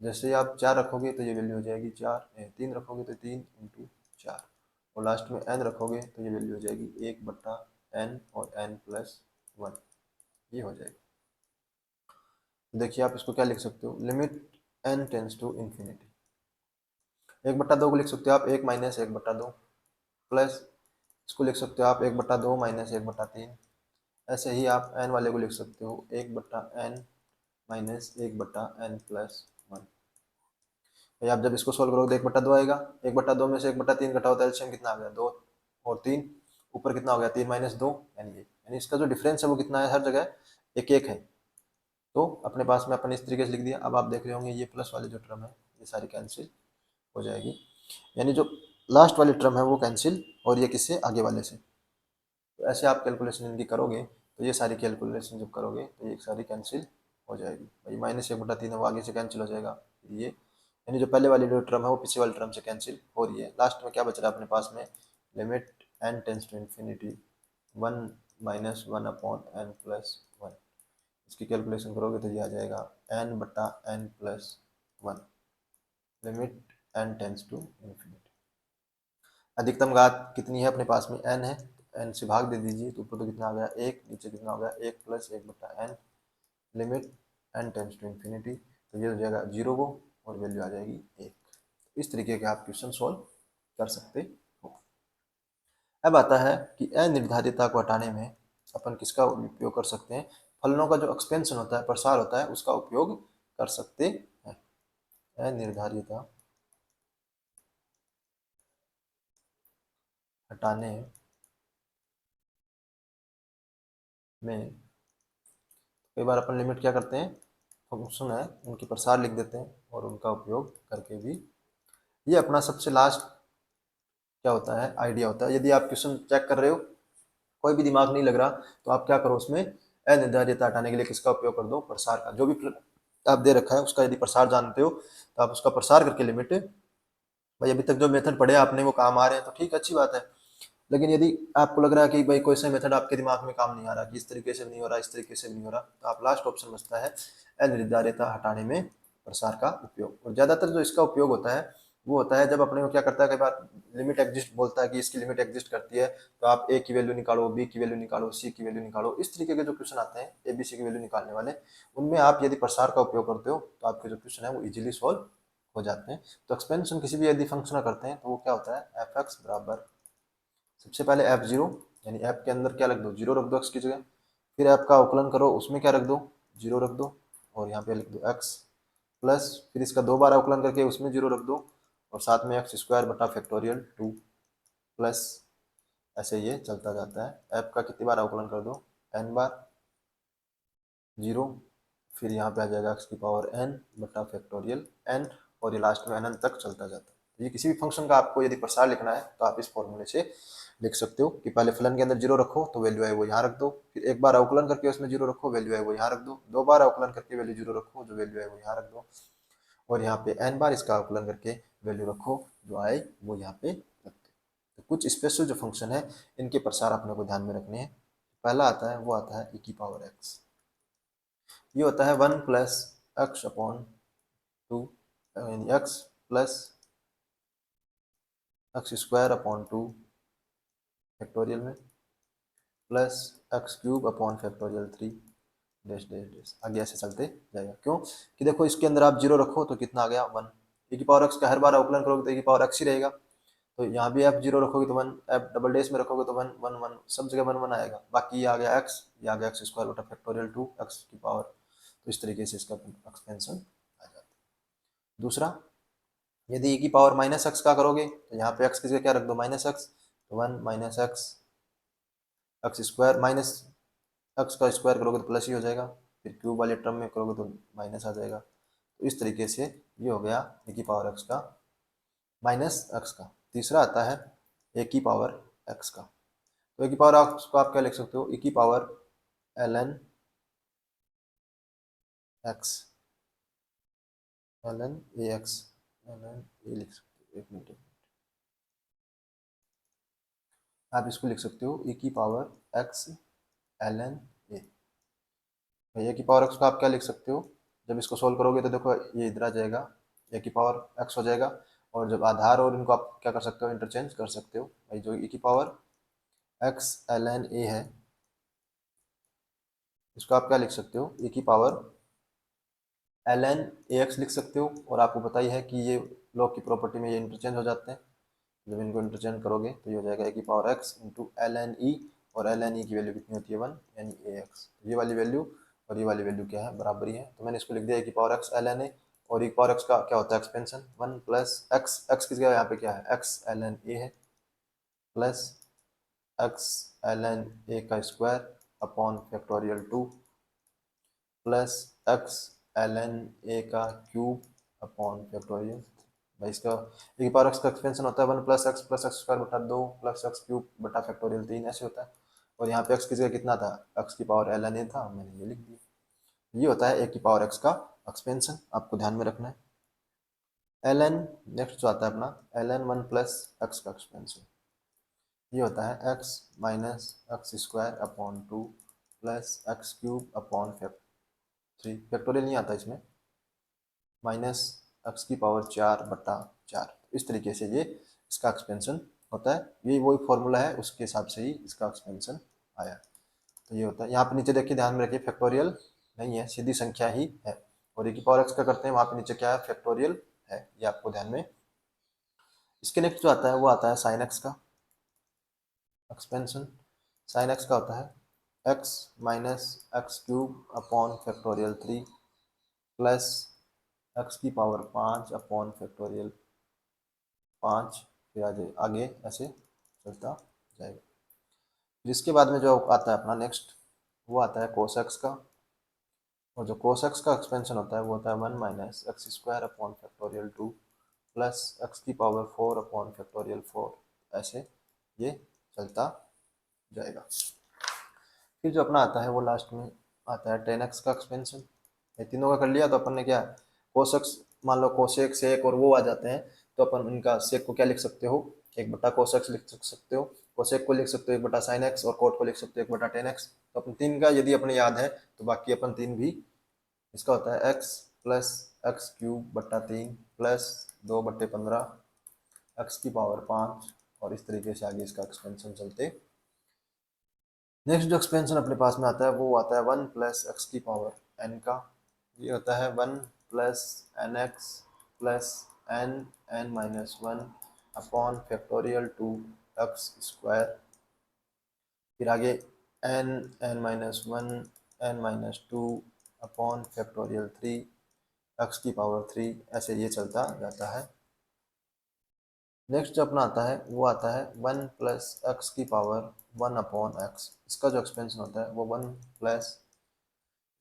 जैसे ही आप 4 रखोगे तो ये वैल्यू हो जाएगी 4, 3 रखोगे तो 3 इंटू 4, और लास्ट में n रखोगे तो ये वैल्यू हो जाएगी 1/n और n+1, ये हो जाएगी। देखिए आप इसको क्या लिख सकते हो, limit n tends to infinity, 1/2 को लिख सकते हो आप 1 माइनस 1/2, प्लस इसको लिख सकते हो आप 1/2 माइनस 1/3। ऐसे ही आप n वाले को लिख सकते हो 1/n माइनस 1/n+1। भाई आप जब इसको सोल्व करोगे तो 1/2 आएगा, 1/2 में से 1/3 घटा होता है, एलसीएम कितना आ गया, 2 और 3, ऊपर कितना हो गया, 3 माइनस 2, यानी इसका जो डिफरेंस है वो कितना है, हर जगह 1 1 है। तो अपने पास में अपन इस तरीके से लिख दिया। अब आप देख रहे होंगे ये प्लस वाली जो टर्म है ये सारी कैंसिल हो जाएगी, यानी जो लास्ट वाली टर्म है वो कैंसिल, और ये किससे, आगे वाले से। तो ऐसे आप कैलकुलेशन इनकी करोगे तो ये सारी कैलकुलेशन जब करोगे तो ये सारी कैंसिल हो जाएगी। भाई -1/3 है वो आगे से कैंसिल हो जाएगा, ये यानी जो पहले वाली जो टर्म है वो पीछे वाली टर्म से कैंसिल हो रही है। लास्ट में क्या बच रहा है अपने पास में, limit n tends to infinity 1 minus 1/n+1। इसकी कैलकुलेशन करोगे तो ये आ जाएगा n/n+1, limit n tends to infinity. अधिकतम घात कितनी है अपने पास में, n है, n से भाग दे दीजिए तो ऊपर तो कितना आ गया 1, नीचे कितना हो गया 1 + 1/n, limit n tends to infinity, तो ये हो जाएगा 0 वो, और वैल्यू आ जाएगी 1। इस तरीके के आप क्वेश्चन सॉल्व कर सकते हो। अब आता है कि अनिर्धारितता को हटाने में अपन किसका उपयोग कर सकते हैं, फलनों का जो एक्सपेंशन होता है, प्रसार होता है, उसका उपयोग कर सकते हैं। अनिर्धारितता हटाने में कई बार अपन लिमिट क्या करते हैं, फंक्शन है उनके प्रसार लिख देते हैं, और उनका उपयोग करके भी, ये अपना सबसे लास्ट क्या होता है, आइडिया होता है। यदि आप क्वेश्चन चेक कर रहे हो, कोई भी दिमाग नहीं लग रहा, तो आप क्या करो उसमें अनिर्धारियता हटाने के लिए किसका उपयोग कर दो, प्रसार का। जो भी आप दे रखा है उसका यदि प्रसार जानते हो तो आप उसका प्रसार करके लिमिट, भाई अभी तक जो मेथड पढ़े आपने वो काम आ रहे हैं तो ठीक, अच्छी बात है। लेकिन यदि आपको लग रहा है कि भाई कोई सा मेथड आपके दिमाग में काम नहीं आ रहा, कि इस तरीके से नहीं हो रहा, इस तरीके से नहीं हो रहा, तो आप लास्ट ऑप्शन बचता है अनिर्धारियता हटाने में प्रसार का उपयोग। और ज़्यादातर जो इसका उपयोग होता है वो होता है जब अपने को क्या करता है, कई बार लिमिट एग्जिस्ट बोलता है कि इसकी लिमिट एग्जिस्ट करती है, तो आप ए की वैल्यू निकालो, बी की वैल्यू निकालो, सी की वैल्यू निकालो। इस तरीके के जो क्वेश्चन आते हैं ए बी सी की वैल्यू निकालने वाले, उनमें आप यदि प्रसार का उपयोग करते हो तो आपके जो क्वेश्चन है वो इजीली सॉल्व हो जाते हैं। तो एक्सपेंशन किसी भी यदि फंक्शन का करते हैं तो वो क्या होता है, एफ एक्स बराबर, सबसे पहले एफ जीरो, यानी एफ के अंदर क्या रख दो, जीरो रख दो एक्स की जगह। फिर एफ का अवकलन करो, उसमें क्या रख दो, जीरो रख दो, और यहाँ पे लिख दो एक्स प्लस, फिर इसका दो बार अवकलन करके उसमें जीरो रख दो, और साथ में एक्स स्क्वायर बटा फैक्टोरियल 2 प्लस, ऐसे ये चलता जाता है। एफ का कितनी बार अवकलन कर दो, एन बार, जीरो, फिर यहाँ पे आ जाएगा एक्स की पावर एन बटा फैक्टोरियल एन, और ये लास्ट में एन तक चलता जाता है। तो ये किसी भी फंक्शन का आपको यदि प्रसार लिखना है तो आप इस फॉर्मूले से लिख सकते हो कि पहले फलन के अंदर जीरो रखो तो वैल्यू है वो यहाँ रख दो, फिर एक बार अवकलन करके उसमें जीरो रखो, वैल्यू है वो यहाँ रख दो, दो बार अवकलन करके वैल्यू जीरो रखो, जो वैल्यू है वो यहाँ रख दो, और यहाँ पे एन बार इसका अवकलन करके वैल्यू रखो, जो आए वो यहाँ पे रख दो। तो कुछ स्पेशल जो फंक्शन है इनके प्रसार अपने को ध्यान में रखने हैं। पहला आता है वो आता है e की पावर एक्स, ये होता है one plus x upon two, यानी x plus x square upon two factorial में, plus x cube upon factorial three dash dash dash, आगे ऐसे चलते जाएगा। क्यों कि देखो इसके अंदर आप जीरो रखो तो कितना आ गया, वन। e की पावर एक्स का हर बार अवकलन करोगे तो e की पावर एक्स ही रहेगा, तो यहाँ भी एफ जीरो रखोगे तो वन, एफ डबल डैश में रखोगे तो वन वन वन, सब जगह वन वन आएगा। बाकी ये आ गया एक्स, ये आ गया एक्स स्क्वायर बटा फैक्टोरियल टू एक्स की पावर, तो इस तरीके से इसका एक्सपेंशन आ जाता है। दूसरा, यदि e की पावर माइनस एक्स का करोगे तो यहाँ पे एक्स की जगह क्या रख दो, माइनस एक्स, तो one minus x x square, minus x का स्क्वायर करोगे तो प्लस ही हो जाएगा, फिर क्यूब वाले टर्म में करोगे तो माइनस आ जाएगा। तो इस तरीके से ये हो गया ए की पावर एक्स का माइनस एक्स का। तीसरा आता है ए की पावर एक्स का, तो ए की पावर एक्स को आप क्या लिख सकते हो, ए की power l N x, l n a x, l n a लिख सकते हो, एक मिनट आप इसको लिख सकते हो ए की power x l n a. A की पावर एक्स को आप क्या लिख सकते हो, जब इसको सोल्व करोगे तो देखो ये इधर आ जाएगा, ए की पावर एक्स हो जाएगा, और जब आधार और इनको आप क्या कर सकते हो, इंटरचेंज कर सकते हो। भाई जो ए की power x l n a है, इसको आप क्या लिख सकते हो, ए की power l n a x लिख सकते हो, और आपको पता ही है कि ये लॉग की प्रॉपर्टी में ये इंटरचेंज हो जाते हैं। जब इनको इंटरचेंज करोगे तो ये हो जाएगा ए की power x into l n e, और एल एन ई की वैल्यू कितनी होती है, वन, यानी ए एक्स। ये वाली वैल्यू और ये वाली वैल्यू क्या है, बराबर ही है, तो मैंने इसको लिख दिया ए की power x l n a, और ए की पावर एक्स का क्या होता है expansion, one plus x, x की जगह यहाँ पे क्या है, एक्स एल एन ए है, plus x l n a का square upon factorial two, plus x l n a का क्यूब अपॉन फैक्टोरियल। भाई इसका ए की पावर एक्स का एक्सपेंशन होता है वन प्लस एक्स स्क्वायर बटा दो प्लस एक्स क्यूब बटा फैक्टोरियल तीन, ऐसे होता है। और यहाँ पे एक्स की जगह कितना था, एक्स की पावर एल एन ए था, मैंने ये लिख दिया। ये होता है ए की पावर एक्स का एक्सपेंशन, आपको ध्यान में रखना है। एल एन, नेक्स्ट जो आता है अपना l n one plus x का एक्सपेंशन, ये होता है x minus x square upon two plus x cube upon three, factorial नहीं आता इसमें, माइनस एक्स की पावर चार बटा चार। इस तरीके से ये इसका एक्सपेंशन होता है, ये वही फॉर्मूला है उसके हिसाब से ही इसका एक्सपेंशन आया। तो ये होता है, यहाँ पे नीचे देखिए ध्यान में रखिए फैक्टोरियल नहीं है, सीधी संख्या ही है, और ए की पावर एक्स का करते हैं वहाँ पे नीचे क्या है, फैक्टोरियल है, ये आपको ध्यान में। इसके नेक्स्ट जो आता है वो आता है साइन एक्स का एक्सपेंशन। साइन एक्स का होता है x minus X cube upon factorial three plus x की पावर पाँच अपॉन फैक्टोरियल पाँच, फिर आगे ऐसे चलता जाएगा। फिर इसके बाद में जो आता है अपना नेक्स्ट, वो आता है कोस एक्स का, और जो कोस एक्स का एक्सपेंशन होता है वो होता है one minus x square upon factorial two plus x की power four upon factorial four, ऐसे ये चलता जाएगा। फिर जो अपना आता है वो लास्ट में आता है 10x का एक्सपेंशन। ये तीनों का कर लिया तो अपन ने क्या, कोसेक्स, मान लो कोसेक सेक और वो आ जाते हैं, तो अपन इनका सेक को क्या लिख सकते हो, 1/कोसेक्स लिख सकते हो, कोसेक को लिख सकते हो 1/sin x, और कोट को लिख सकते हो 1/10x। तो अपन तीन का यदि अपने याद है तो बाकी अपन तीन भी, इसका होता है x plus x³/3 plus 2/15 x⁵ और इस तरीके से आगे इसका एक्सपेंशन चलते। नेक्स्ट जो एक्सपेंशन अपने पास में आता है वो आता है 1 प्लस x⁴n का। ये होता है 1 plus nx plus n(n-1) upon factorial 2x²। फिर आगे n(n-1) n-2 upon factorial 3 x⁴, ऐसे ये चलता जाता है। नेक्स्ट जो अपना आता है वो आता है 1 प्लस x⁴1/x। इसका जो एक्सपेंशन होता है वो 1 प्लस,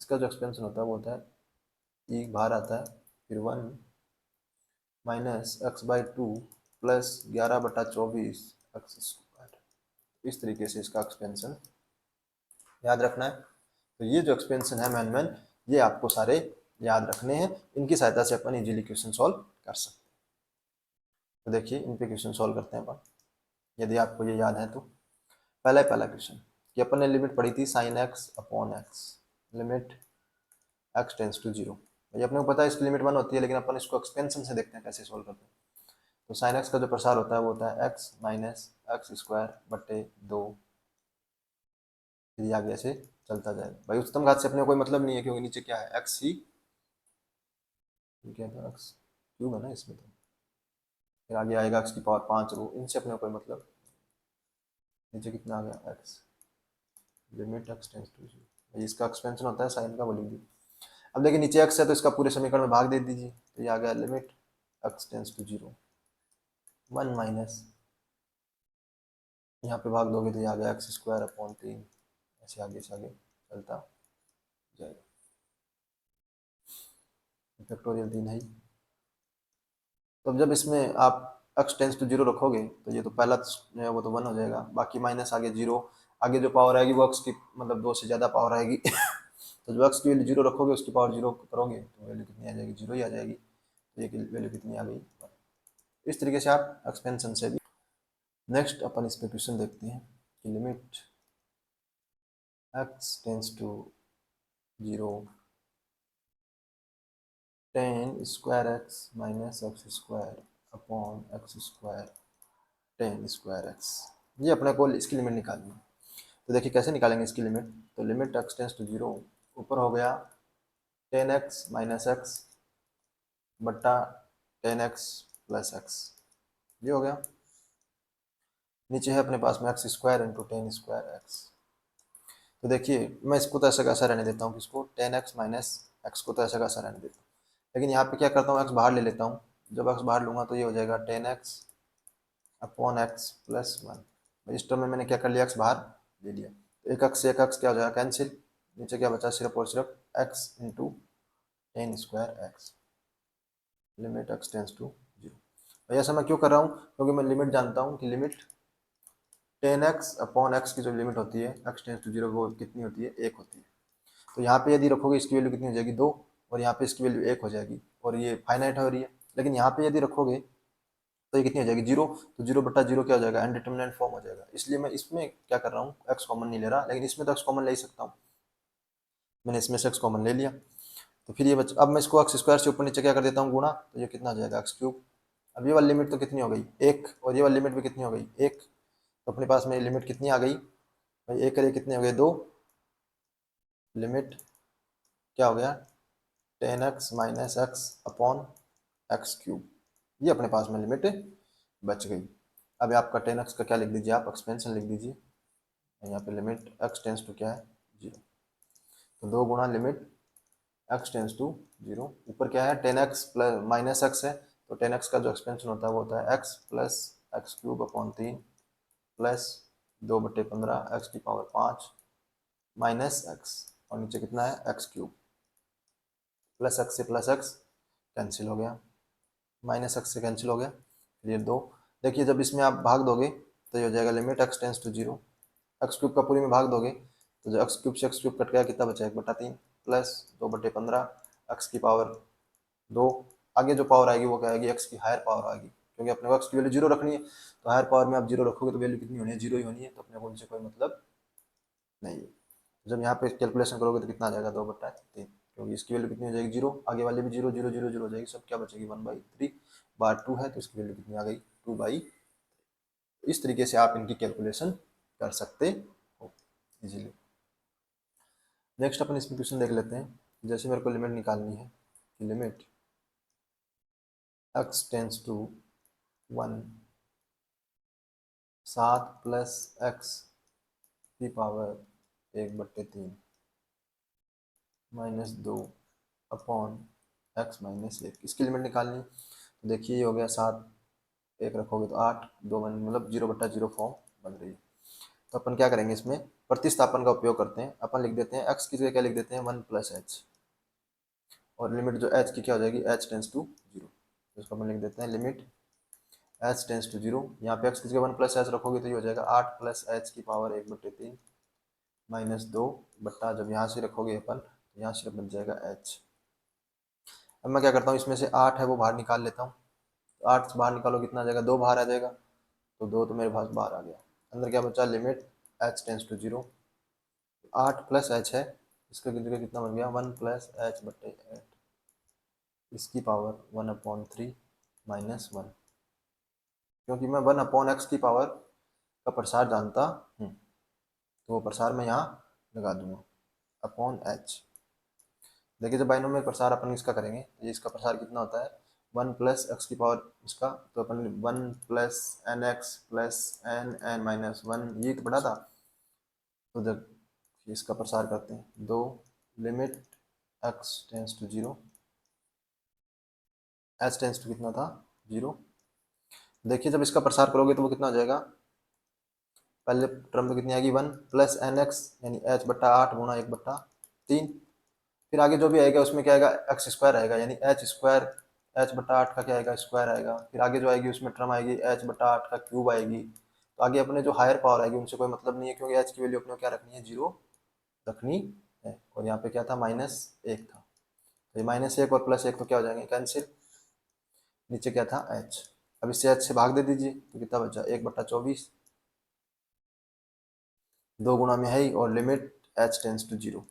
इसका जो एक्सपेंशन होता है वो होता है e बाहर आता है, फिर 1 माइनस x/2 प्लस 11/24 x²। इस तरीके से इसका एक्सपेंशन याद रखना है। तो ये जो एक्सपेंशन है मैन ये आपको सारे याद रखने हैं, इनकी सहायता से अपन इजीली क्वेश्चन सॉल्व कर सकते हैं। तो देखिए इन पे क्वेश्चन सॉल्व करते हैं अपन, यदि आपको ये याद है तो। पहला क्वेश्चन कि अपन ने लिमिट पढ़ी थी sin x/x, limit x tends to 0। ये अपने को पता है इसकी लिमिट 1 होती है, लेकिन अपन इसको एक्सपेंशन से देखते हैं कैसे सॉल्व करते हैं। तो sin x का जो प्रसार होता है वो होता है x माइनस x²/2। फिर आगे ऐसे चलता जाएगा। भाई उच्चतम घात से अपने को कोई मतलब नहीं है, क्योंकि नीचे क्या है x ही, क्या था x³ है ना इसमें, तो फिर आगे आएगा x⁵5 रो, इनसे अपने को कोई मतलब। नीचे कितना आ गया x, limit x tends to 0। इसका एक्सपेंशन होता है साइन का, वो लिख दीजिए। अब देखिए नीचे x है तो इसका पूरे समीकरण में भाग दे दीजिए, तो ये आ गया limit x tends to 0 1 minus, यहाँ पे भाग दोगे तो ये आ गया x²/3। ऐसे आगे से आगे चलता जाएगा। फैक्टोरियल 3 है ही। तो जब इसमें आप x टेंस टू 0 रखोगे तो ये तो पहला जो है वो तो 1 हो जाएगा, बाकी माइनस आगे 0, आगे जो पावर आएगी वो x की मतलब 2 से ज़्यादा पावर आएगी। तो जो x की वैल्यू 0 रखोगे उसकी पावर 0 करोगे तो वैल्यू कितनी आ जाएगी, 0 ही आ जाएगी। तो ये वैल्यू कितनी आ गई। इस तरीके से आप एक्सपेंशन से भी। नेक्स्ट अपन इस पे क्वेश्चन देखते हैं कि limit x tends to 0 tan² x minus x² upon x², tan² x। ये अपने को इसकी लिमिट निकालनी है। तो देखिए कैसे निकालेंगे इसकी लिमिट। तो लिमिट x टेंस टू 0, ऊपर हो गया tan x माइनस x बट्टा tan x प्लस x, ये हो गया। नीचे है अपने पास में x² इंटू tan²x। तो देखिए मैं इसको तो ऐसा कैसा रहने देता हूँ, किसको, tan x माइनस x को तो ऐसा कैसा रहने देता हूँ, लेकिन यहाँ पे क्या करता हूँ x बाहर ले लेता हूँ। जब x बाहर लूँगा तो ये हो जाएगा tan x upon x plus 1। इस टर्म में मैंने क्या कर लिया, x बाहर ले लिया, तो एक x से एक x क्या हो जाएगा कैंसिल, नीचे क्या बचा सिर्फ और सिर्फ x into tan²x, limit x tends to 0। ऐसा मैं क्यों कर रहा हूँ, क्योंकि मैं लिमिट जानता हूँ कि limit tan x upon x की जो लिमिट होती है x टेंस टू 0 वो कितनी होती है, 1 होती है। तो यहाँ पे यदि रखोगे इसकी वैल्यू कितनी हो जाएगी, 2, और यहाँ पे इसकी वैल्यू 1 हो जाएगी, और ये फाइनाइट हो रही है। लेकिन यहाँ पे यदि रखोगे तो ये कितनी हो जाएगी, 0। तो 0/0 क्या हो जाएगा, अनडिटरमिनेट फॉर्म हो जाएगा। इसलिए मैं इसमें क्या कर रहा हूँ, x कॉमन नहीं ले रहा, लेकिन इसमें तो x कॉमन ले ही सकता हूँ। मैंने इसमें से x कॉमन ले लिया, तो फिर ये अब मैं इसको x² से ऊपर नीचे क्या कर देता हूँ, गुणा, तो ये कितना हो जाएगा x³। अब ये वाली लिमिट तो कितनी हो गई, 1, और ये वाली लिमिट भी कितनी हो गई, 1। तो अपने पास में लिमिट कितनी आ गई भाई, 1 करिए कितने हो गए, 2। लिमिट क्या हो गया, tan x minus x upon x³। ये अपने पास में लिमिट बच गई। अब आपका tan x का क्या लिख दीजिए, आप एक्सपेंशन लिख दीजिए। यहाँ पे लिमिट x टेंस टू क्या है, 0। तो 2 गुणा लिमिट x टेंस टू 0, ऊपर क्या है tan x plus minus x है, तो tan x का जो एक्सपेंशन होता है वो होता है x plus x³ upon 3 plus 2/15 x⁵ minus x, और नीचे कितना है x³ प्लस x से प्लस x कैंसिल हो गया, माइनस x से कैंसिल हो गया, फिर ये 2। देखिए जब इसमें आप भाग दोगे तो ये हो जाएगा limit x tends to 0, x³ का पूरी में भाग दोगे तो जो एक्स क्यूब से एक्स क्यूब कट गया कितना बचा 1/3 प्लस 2/15 एक्स की पावर 2। आगे जो पावर आएगी वो क्या आएगी, एक्स की हायर पावर आएगी, क्योंकि अपने को एक्स की वैल्यू 0 रखनी है, तो हायर पावर में आप 0 रखोगे तो वैल्यू कितनी होनी है, 0 ही होनी है, तो अपने को उनसे कोई मतलब नहीं है। जब यहाँ पे कैलकुलेशन करोगे तो कितना आ जाएगा 2/3, क्योंकि इसकी वैल्यू कितनी हो जाएगी 0, आगे वाले भी 0 0 0 0 हो जाएगी, सब क्या बचेगी 1/3 बार 2 है, तो इसकी वैल्यू कितनी आ गई 2/। इस तरीके से आप इनकी कैलकुलेशन कर सकते हो इजीली। नेक्स्ट अपन इसमें क्वेश्चन देख लेते हैं। जैसे मेरे को लिमिट निकालनी है कि limit x tends to 1 7 plus x की power 1/3 minus 2 upon x minus 1, इसकी लिमिट निकालनी है। तो देखिए ये हो गया 7, 1 रखोगे तो 8, 2 बन मतलब 0/0 फॉर्म बन रही है। तो अपन क्या करेंगे, इसमें प्रतिस्थापन का उपयोग करते हैं। अपन लिख देते हैं एक्स की जगह क्या लिख देते हैं 1 प्लस एच, और लिमिट जो एच की क्या हो जाएगी एच टेंस टू 0, तो इसको अपन लिख देते हैं लिमिट एच टेंस टू 0। यहाँ पे एक्स की जगह 1 प्लस एच रखोगे तो ये हो जाएगा 8 प्लस एच की पावर 1/3 माइनस 2 बट्टा, जब यहाँ से रखोगे अपन तो यहाँ से बन जाएगा एच। अब मैं क्या करता हूँ, इसमें से 8 है वो बाहर निकाल लेता हूँ, तो 8 से बाहर निकालो कितना आ जाएगा 2 बाहर आ जाएगा, तो 2 तो मेरे पास बाहर आ गया। अंदर क्या बचा limit h tends to 0, 8 plus h है, इसका जगह कितना बन गया 1 प्लस एच बट्टे 8, इसकी पावर 1/3 माइनस 1, क्योंकि मैं 1/x की पावर का प्रसार जानता हूँ, तो वो प्रसार मैं यहाँ लगा दूंगा अपॉन एच। देखिए जब बाइनोमियल प्रसार अपन इसका करेंगे तो ये इसका प्रसार कितना होता है 1 प्लस एक्स की पावर इसका, तो अपन 1 plus n x plus n n minus 1 ये तो बड़ा था। तो जब इसका प्रसार करते हैं 2 limit x tends to 0, h tends to कितना था 0। देखिए जब इसका प्रसार करोगे तो वो कितना हो जाएगा, पहले टर्म में कितनी आएगी 1 प्लस एन एक्स यानी h/8 गुणा 1/3, फिर आगे जो भी आएगा उसमें क्या आएगा एक्स स्क्वायर आएगा, यानी एच स्क्वायर h/8 का क्या आएगा स्क्वायर आएगा, फिर आगे जो आएगी उसमें टर्म आएगी h/8 का क्यूब आएगी। तो आगे अपने जो हायर पावर आएगी उनसे कोई मतलब नहीं है, क्योंकि h की वैल्यू अपने को क्या रखनी है 0 रखनी है, और यहाँ पे क्या था -1 था, तो ये -1 और +1 तो क्या हो जाएंगे कैंसिल, नीचे क्या था h। अब इससे h से भाग दे दीजिए तो कितना बचा 1/24, 2 गुणा में है ही, और लिमिट h टेंस टू 0।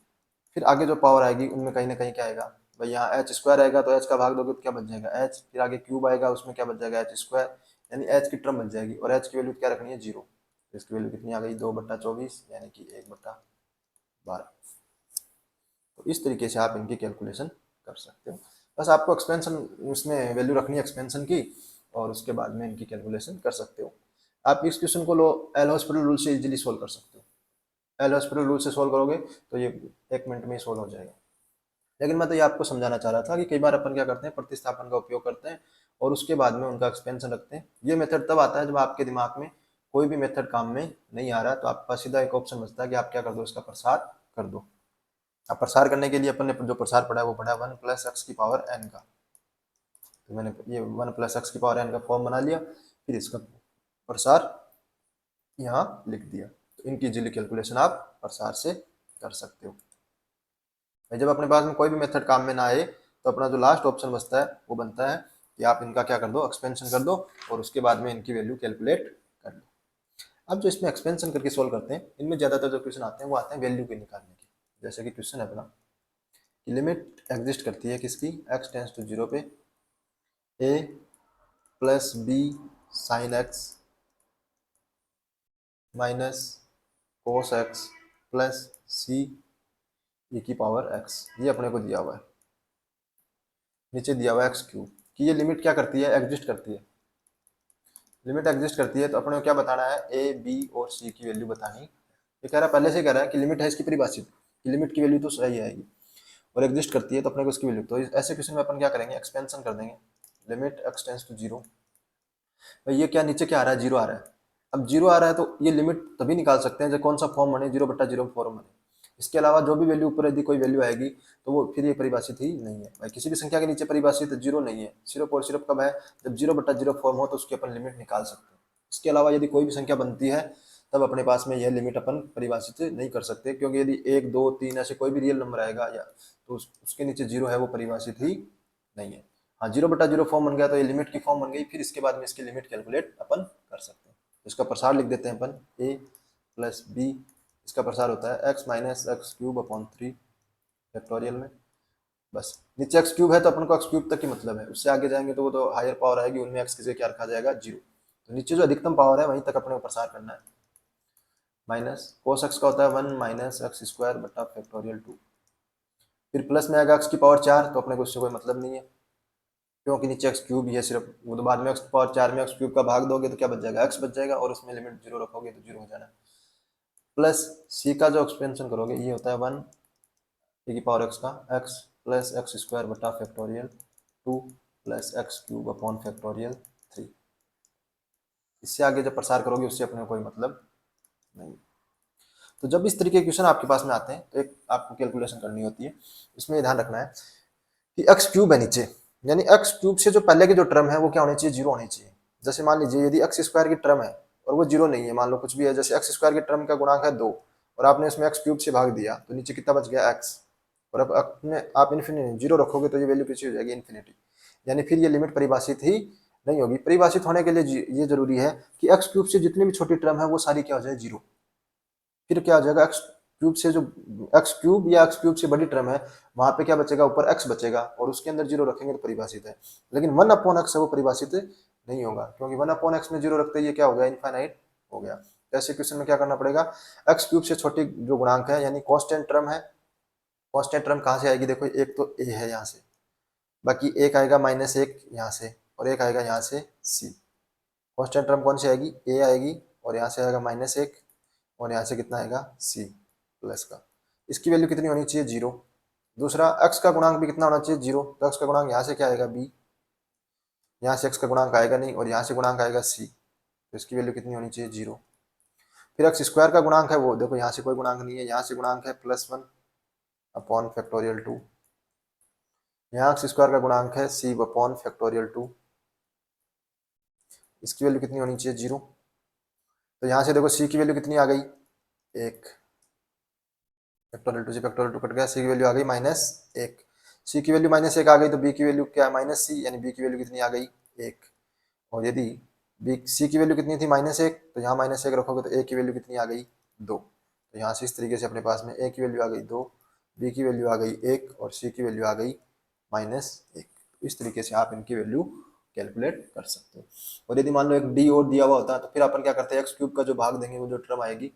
फिर आगे जो पावर आएगी उनमें कहीं ना कहीं क्या आएगा भाई, यहाँ एच स्क्वायर आएगा तो एच का भाग दोगे तो क्या बच जाएगा एच, फिर आगे क्यूब आएगा उसमें क्या बच जाएगा एच स्क्वायर, यानी एच की टर्म बच जाएगी, और एच की वैल्यू क्या रखनी है 0, तो इसकी वैल्यू कितनी आ गई 2/24 यानी कि 1/12। तो इस तरीके से आप इनकी कैलकुलेशन कर सकते हो। बस आपको एक्सपेंशन उसमें वैल्यू रखनी है एक्सपेंशन की, और उसके बाद में इनकी कैलकुलेशन कर सकते हो। आप इस क्वेश्चन को लो एल हॉस्पिटल रूल से इजीली सोल्व कर सकते हो। एल हॉस्पिटल रूल से सोल्व करोगे तो ये 1 मिनट में ही सोल्व हो जाएगा। लेकिन मैं तो ये आपको समझाना चाह रहा था कि कई बार अपन क्या करते हैं प्रतिस्थापन का उपयोग करते हैं और उसके बाद में उनका एक्सपेंशन रखते हैं। ये मेथड तब आता है जब आपके दिमाग में कोई भी मेथड काम में नहीं आ रहा, तो आपका सीधा एक ऑप्शन बचता है कि आप क्या कर दो इसका प्रसार कर दो। अब प्रसार करने के लिए अपन ने जो प्रसार पढ़ा है वो पढ़ा 1 प्लस एक्स की पावर एन का, तो मैंने ये 1 प्लस एक्स की पावर एन का फॉर्म बना लिया, फिर इसका प्रसार यहाँ लिख दिया। तो इनकी इजीली कैलकुलेशन आप प्रसार से कर सकते हो। जब अपने पास में कोई भी मेथड काम में ना आए तो अपना जो लास्ट ऑप्शन बचता है वो बनता है कि आप इनका क्या कर दो एक्सपेंशन कर दो, और उसके बाद में इनकी वैल्यू कैलकुलेट कर लो। अब जो इसमें एक्सपेंशन करके सोल्व करते हैं इनमें ज़्यादातर जो क्वेश्चन आते हैं वो आते हैं वैल्यू के निकालने के। जैसे कि क्वेश्चन है अपना कि लिमिट एग्जिस्ट करती है किसकी एक्स टेंस टू 0 पे a plus b sine x minus cos x plus c e की पावर एक्स, ये अपने को दिया हुआ है। नीचे दिया हुआ है एक्स क्यूब कि ये लिमिट क्या करती है एग्जिस्ट करती है। लिमिट एग्जिस्ट करती है तो अपने को क्या बताना है ए बी और सी की वैल्यू बतानी। ये कह रहा है पहले से कह रहा है कि लिमिट है इसकी परिभाषित कि लिमिट की वैल्यू तो सही आएगी, और एग्जिस्ट करती है तो अपने को इसकी वैल्यू, तो ऐसे क्वेश्चन में अपन क्या करेंगे एक्सपेंशन कर देंगे लिमिट एक्स टेंस टू 0। भाई ये क्या नीचे क्या आ रहा है 0 आ रहा है, अब 0 आ रहा है तो ये लिमिट तभी निकाल सकते हैं जब कौन सा फॉर्म बने 0/0 फॉर्म बने। इसके अलावा जो भी वैल्यू ऊपर यदि कोई वैल्यू आएगी तो वो फिर ये परिभाषित ही नहीं है। भाई किसी भी संख्या के नीचे परिभाषित 0 नहीं है, सिर्फ और सिर्फ कब है जब 0/0 फॉर्म हो तो उसकी अपन लिमिट निकाल सकते हैं। इसके अलावा यदि कोई भी संख्या बनती है तब अपने पास में यह लिमिट अपन परिभाषित नहीं कर सकते, क्योंकि यदि 1 2 3 ऐसे कोई भी रियल नंबर आएगा या तो उसके नीचे जीरो है वो परिभाषित ही नहीं है। हाँ, 0/0 फॉर्म बन गया तो ये लिमिट की फॉर्म बन गई, फिर इसके बाद में इसकी लिमिट कैलकुलेट अपन कर सकते हैं। तो इसका प्रसार लिख देते हैं अपन a प्लस बी, इसका प्रसार होता है x minus X cube upon 3 factorial में। बस नीचे एक्स क्यूब है तो अपन को एक्स क्यूब तक ही मतलब है, उससे आगे जाएंगे तो वो तो हायर पावर आएगी, उनमें एक्स की जगह क्या रखा जाएगा 0। तो नीचे जो अधिकतम पावर है वहीं तक अपने को प्रसार करना है। माइनस कोस एक्स का होता है 1 माइनस एक्स स्क्वायर बटा फैक्टोरियल 2, फिर प्लस में आएगा एक्स की पावर 4, तो अपने को उससे कोई मतलब नहीं है क्योंकि नीचे एक्स क्यूब ही है सिर्फ, वो तो बाद में एक्स पावर 4 में एक्स क्यूब का भाग दोगे तो क्या बच जाएगा, एक्स बच जाएगा, और उसमें लिमिट 0 रखोगे तो 0 हो जाना। प्लस सी का जो एक्सपेंशन करोगे ये होता है 1 e की पावर एक्स का एक्स प्लस एक्स स्क्वायर बटा factorial 2 plus x cube upon factorial 3। इससे आगे जब प्रसार करोगे उससे अपने को कोई मतलब नहीं। तो जब इस तरीके के क्वेश्चन आपके पास में आते हैं तो एक आपको कैलकुलेशन करनी होती है, इसमें ये ध्यान रखना है कि एक्स क्यूब है नीचे, यानी एक्स क्यूब से जो पहले की जो टर्म है वो क्या होनी चाहिए, 0 होनी चाहिए। जैसे मान लीजिए यदि एक्स स्क्वायर की टर्म है और वो 0 नहीं है, मान लो कुछ भी है, जैसे एक्स स्क्वायर की टर्म का गुणांक है 2 और आपने उसमें एक्स क्यूब से भाग दिया तो नीचे कितना बच गया एक्स, और अब अपने आप इन्फिनिटी 0 रखोगे तो ये वैल्यू किसी हो जाएगी इन्फिनिटी, यानी फिर ये लिमिट परिभाषित ही नहीं होगी। परिभाषित होने के लिए ये जरूरी है कि एक्स क्यूब से जितनी भी छोटी टर्म है वो सारी क्या हो जाए 0, फिर क्या हो जाएगा एक्स क्यूब से जो एक्स क्यूब या एक्स क्यूब से बड़ी टर्म है वहां पे क्या बचेगा, ऊपर एक्स बचेगा और उसके अंदर 0 रखेंगे तो परिभाषित है। लेकिन 1/x है वो परिभाषित नहीं होगा, क्योंकि 1/x में 0 रखते ही क्या हो गया, इनफाइनाइट हो गया। ऐसे क्वेश्चन में क्या करना पड़ेगा, एक्स क्यूब से छोटी जो गुणांक है यानी कॉन्स्टेंट टर्म है, कॉन्स्टेंट टर्म कहाँ से आएगी, देखो एक तो ए है यहाँ से, बाकी एक आएगा -1 यहाँ से और एक आएगा यहाँ से सी। कॉन्स्टेंट टर्म कौन सी आएगी, ए आएगी और यहाँ से आएगा -1 और यहाँ से कितना आएगा सी प्लस का, इसकी वैल्यू कितनी होनी चाहिए 0। दूसरा एक्स का गुणांक भी कितना होना चाहिए 0, तो एक्स का गुणांक यहाँ से क्या आएगा बी, यहाँ से एक्स का गुणांक आएगा नहीं और यहाँ से गुणांक आएगा सी, तो इसकी वैल्यू कितनी होनी चाहिए 0। फिर एक्स स्क्वायर का गुणांक है वो देखो यहाँ से कोई गुणांक नहीं है, यहाँ से गुणांक है +1 अपॉन फैक्टोरियल 2, यहाँ एक्स स्क्वायर का गुणांक है सी अपॉन फैक्टोरियल 2, इसकी वैल्यू कितनी होनी चाहिए 0। तो यहाँ से देखो सी की वैल्यू कितनी आ गई 1, फैक्टोरियल 2 से फैक्टोरियल 2 कट गया, सी की वैल्यू आ गई -1, सी की वैल्यू -1 आ गई तो बी की वैल्यू क्या है -c, यानी बी की वैल्यू कितनी आ गई 1। और यदि बी सी की वैल्यू कितनी थी -1, तो यहाँ -1 रखोगे तो ए की वैल्यू कितनी आ गई 2। तो यहाँ से इस तरीके से अपने पास में ए की वैल्यू आ गई 2, बी की वैल्यू आ गई 1 और सी की वैल्यू आ गई -1। इस तरीके से आप इनकी वैल्यू कैलकुलेट कर सकते हो। और यदि मान लो एक डी और दिया हुआ होता है तो फिर अपन क्या करते हैं, एक्स क्यूब का जो भाग देंगे वो जो टर्म आएगी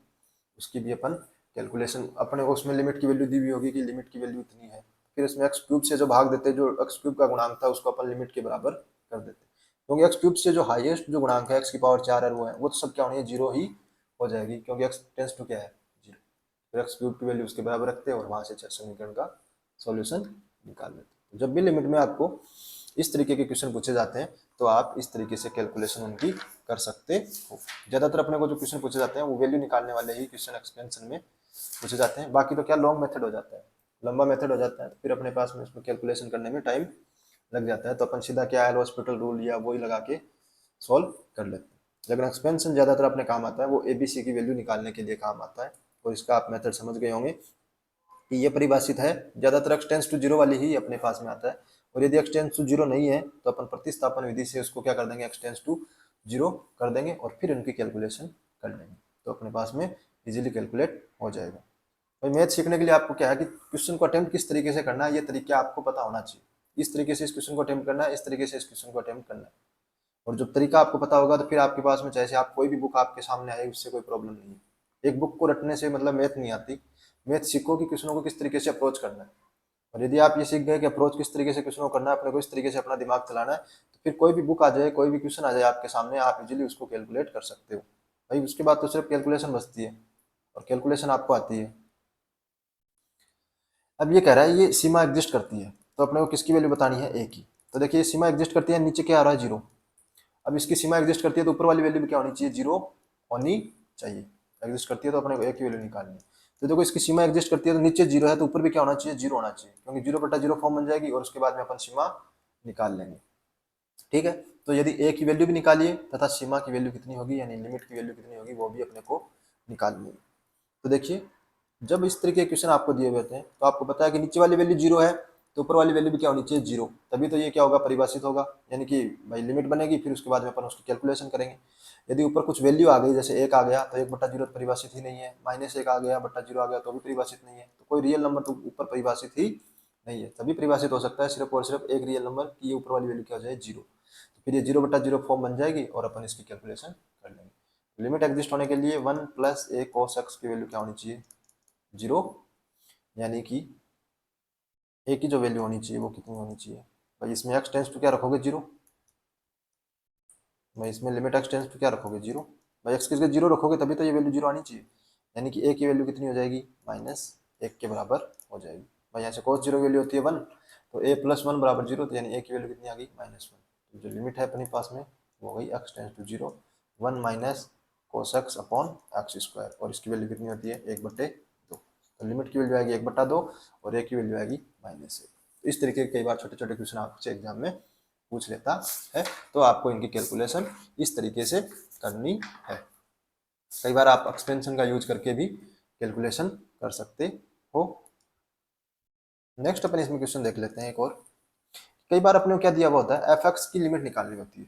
उसकी भी अपन कैलकुलेशन, अपने को उसमें लिमिट की वैल्यू दी हुई होगी कि लिमिट की वैल्यू इतनी है, फिर इसमें एक्स क्यूब से जो भाग देते, जो एक्स क्यूब का गुणांक था उसको अपन लिमिट के बराबर कर देते, क्योंकि एक्स क्यूब से जो हाईएस्ट जो गुणांक है एक्स की पावर 4 है वो तो सब क्या होनी है 0 ही हो जाएगी, क्योंकि एक्स टेंस टू क्या है 0। फिर एक्स क्यूब की वैल्यू उसके बराबर रखते हैं और वहां से समीकरण का सॉल्यूशन निकाल लेते। जब भी लिमिट में आपको इस तरीके के क्वेश्चन पूछे जाते हैं तो आप इस तरीके से कैलकुलेशन उनकी कर सकते हो। ज्यादातर अपने को जो क्वेश्चन पूछे जाते हैं वो वैल्यू निकालने वाले ही क्वेश्चन एक्सपेंशन में पूछे जाते हैं, बाकी तो क्या लॉन्ग मेथड हो जाता है, लंबा मेथड हो जाता है, तो फिर अपने पास में उसमें कैलकुलेशन करने में टाइम लग जाता है, तो अपन सीधा क्या है हॉस्पिटल रूल या वही लगा के सॉल्व कर लेते हैं। लेकिन एक्सपेंशन ज्यादातर अपने काम आता है वो ABC की वैल्यू निकालने के लिए काम आता है, और इसका आप मेथड समझ गए होंगे कि ये परिभाषित है, ज्यादातर एक्स टेंस टू 0 वाली ही अपने पास में आता है, और यदि एक्स टेंस टू 0 नहीं है तो अपन प्रतिस्थापन विधि से उसको क्या कर देंगे, एक्स टेंस टू 0 कर देंगे और फिर उनकी कैलकुलेशन कर लेंगे, तो अपने पास में इजीली कैलकुलेट हो जाएगा। भाई मैथ सीखने के लिए आपको क्या है कि क्वेश्चन को अटेम्प्ट किस तरीके से करना है ये तरीका आपको पता होना चाहिए, इस तरीके से इस क्वेश्चन को अटेम्प्ट करना है, इस तरीके से इस क्वेश्चन को अटेम्प्ट करना है, और जब तरीका आपको पता होगा तो फिर आपके पास में चाहे आप कोई भी बुक आपके सामने आए उससे कोई प्रॉब्लम नहीं है। एक बुक को रटने से मतलब मैथ नहीं आती, मैथ सीखो कि क्वेश्चनों को किस तरीके से अप्रोच करना है, और यदि आप ये सीख गए कि अप्रोच किस तरीके से क्वेश्चनों को करना है, अपने को इस तरीके से अपना दिमाग चलाना है, तो फिर कोई भी बुक आ जाए, कोई भी क्वेश्चन आ जाए आपके सामने, आप इजीली उसको कैलकुलेट कर सकते हो। भाई उसके बाद तो सिर्फ कैलकुलेशन बचती है और कैलकुलेशन आपको आती है। अब ये कह रहा है ये सीमा एग्जिस्ट करती है, तो अपने को किसकी वैल्यू बतानी है ए की, तो देखिए सीमा एग्जिस्ट करती है, नीचे क्या आ रहा है 0, अब इसकी सीमा एग्जिस्ट करती है तो ऊपर वाली वैल्यू भी क्या होनी चाहिए 0 होनी चाहिए, एग्जिस्ट करती है तो अपने को ए की वैल्यू निकालनी है। तो देखो इसकी सीमा एग्जिस्ट करती है तो नीचे 0 है तो ऊपर भी क्या होना चाहिए 0 होना चाहिए, क्योंकि 0/0 फॉर्म बन जाएगी और उसके बाद में अपन सीमा निकाल लेंगे। ठीक है, तो यदि ए की वैल्यू भी निकालिए तथा सीमा की वैल्यू कितनी होगी यानी लिमिट की वैल्यू कितनी होगी वो भी अपने को निकालनी है। तो देखिए, जब इस तरीके के क्वेश्चन आपको दिए हुए होते हैं तो आपको पता है कि नीचे वाली वैल्यू जीरो है तो ऊपर वाली वैल्यू भी क्या होनी चाहिए, जीरो, तभी तो ये क्या होगा, परिभाषित होगा, यानी कि भाई लिमिट बनेगी, फिर उसके बाद में अपन उसकी कैलकुलेशन करेंगे। यदि ऊपर कुछ वैल्यू आ गई, जैसे एक आ गया तो एक बट्टा जीरो तो परिभाषित ही नहीं है, माइनस एक आ गया बट्टा जीरो आ गया तो भी परिभाषित नहीं है, तो कोई रियल नंबर तो ऊपर परिभाषित ही नहीं है। तभी परिभाषित हो सकता है सिर्फ और सिर्फ एक रियल नंबर की ये ऊपर वाली वैल्यू क्या हो जाए, जीरो। तो फिर ये जीरो बट्टा जीरो फॉर्म बन जाएगी और अपन इसकी कैलकुलेशन कर लेंगे। लिमिट एग्जिस्ट होने के लिए वन प्लस ए कॉस एक्स की वैल्यू क्या होनी चाहिए, जीरो, यानी कि ए की जो वैल्यू होनी चाहिए वो कितनी होनी चाहिए भाई, इसमें एक्स टेंस टू क्या रखोगे, जीरो। भाई इसमें लिमिट एक्स टेंस टू क्या रखोगे, जीरो। भाई एक्स की जगह जीरो रखोगे तभी तो ये वैल्यू जीरो आनी चाहिए, यानी कि ए की वैल्यू कितनी हो जाएगी, माइनस एक के बराबर हो जाएगी। भाई यहाँ से कॉस जीरो वैल्यू होती है वन, तो ए प्लस वन बराबर जीरो, तो यानी ए की वैल्यू कितनी आ गई, माइनस वन। तो जो लिमिट है अपने पास में वो हो गई x tends to zero, one minus cos x upon x square, और इसकी वैल्यू कितनी होती है, एक बट्टे दो। तो लिमिट की वैल्यू आएगी एक बट्टा दो और ए की वैल्यू आएगी माइनस एक। तो इस तरीके के कई बार छोटे छोटे क्वेश्चन आपसे एग्जाम में पूछ लेता है, तो आपको इनकी कैलकुलेशन इस तरीके से करनी है। कई बार आप एक्सपेंशन का यूज करके भी कैलकुलेशन कर सकते हो। नेक्स्ट अपन इसमें क्वेश्चन देख लेते हैं एक और। कई बार अपने को क्या दिया हुआ होता है, एफ एक्स की लिमिट निकालनी होती है।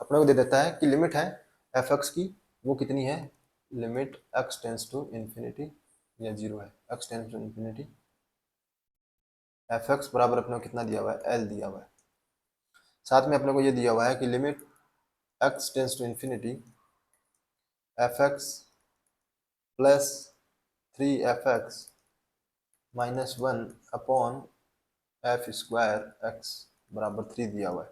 अपने को दे देता है कि लिमिट है एफ एक्स की, वो कितनी है, limit x tends to infinity, या जीरो है, x tends to infinity, f x बराबर अपने को कितना दिया हुआ है, एल दिया हुआ है। साथ में अपने को ये दिया हुआ है कि limit x tends to infinity f x plus three f x minus one upon f square x बराबर थ्री दिया हुआ है।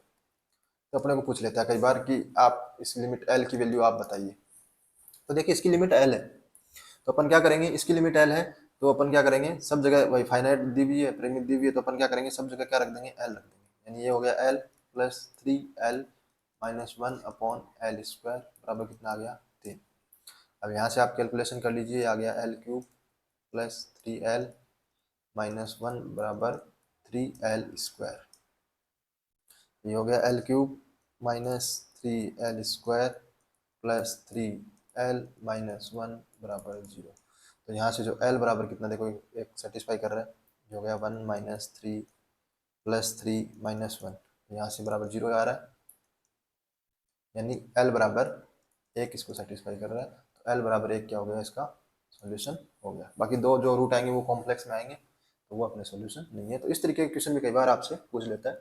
तो अपने को पूछ लेता है कई बार कि आप इस लिमिट एल की वैल्यू आप बताइए। तो देखिए इसकी लिमिट एल है, तो अपन क्या करेंगे, इसकी लिमिट एल है तो अपन क्या करेंगे, सब जगह वही फाइनाइट दी हुई है, परिमित दी हुई है, तो अपन क्या करेंगे, सब जगह क्या रख देंगे, एल रख देंगे। यानी ये हो गया L plus three L minus one upon L square बराबर कितना आ गया, तीन। अब यहाँ से आप कैलकुलेशन कर लीजिए, आ गया L cube plus three L minus one बराबर थ्री एल स्क्वायर। ये हो गया L cube minus three L square plus three L minus one बराबर जीरो। तो यहाँ से जो एल बराबर कितना देखो एक सेटिस्फाई कर रहा है, ये हो गया one minus three plus three minus one, यहाँ से बराबर जीरो आ रहा है, यानी एल बराबर एक इसको सेटिस्फाई कर रहा है। तो एल बराबर एक क्या हो गया, इसका सॉल्यूशन हो गया। बाकी दो जो रूट आएंगे वो कॉम्प्लेक्स में आएंगे, तो वो अपने सॉल्यूशन नहीं है। तो इस तरीके के क्वेश्चन भी कई बार आपसे पूछ लेता है।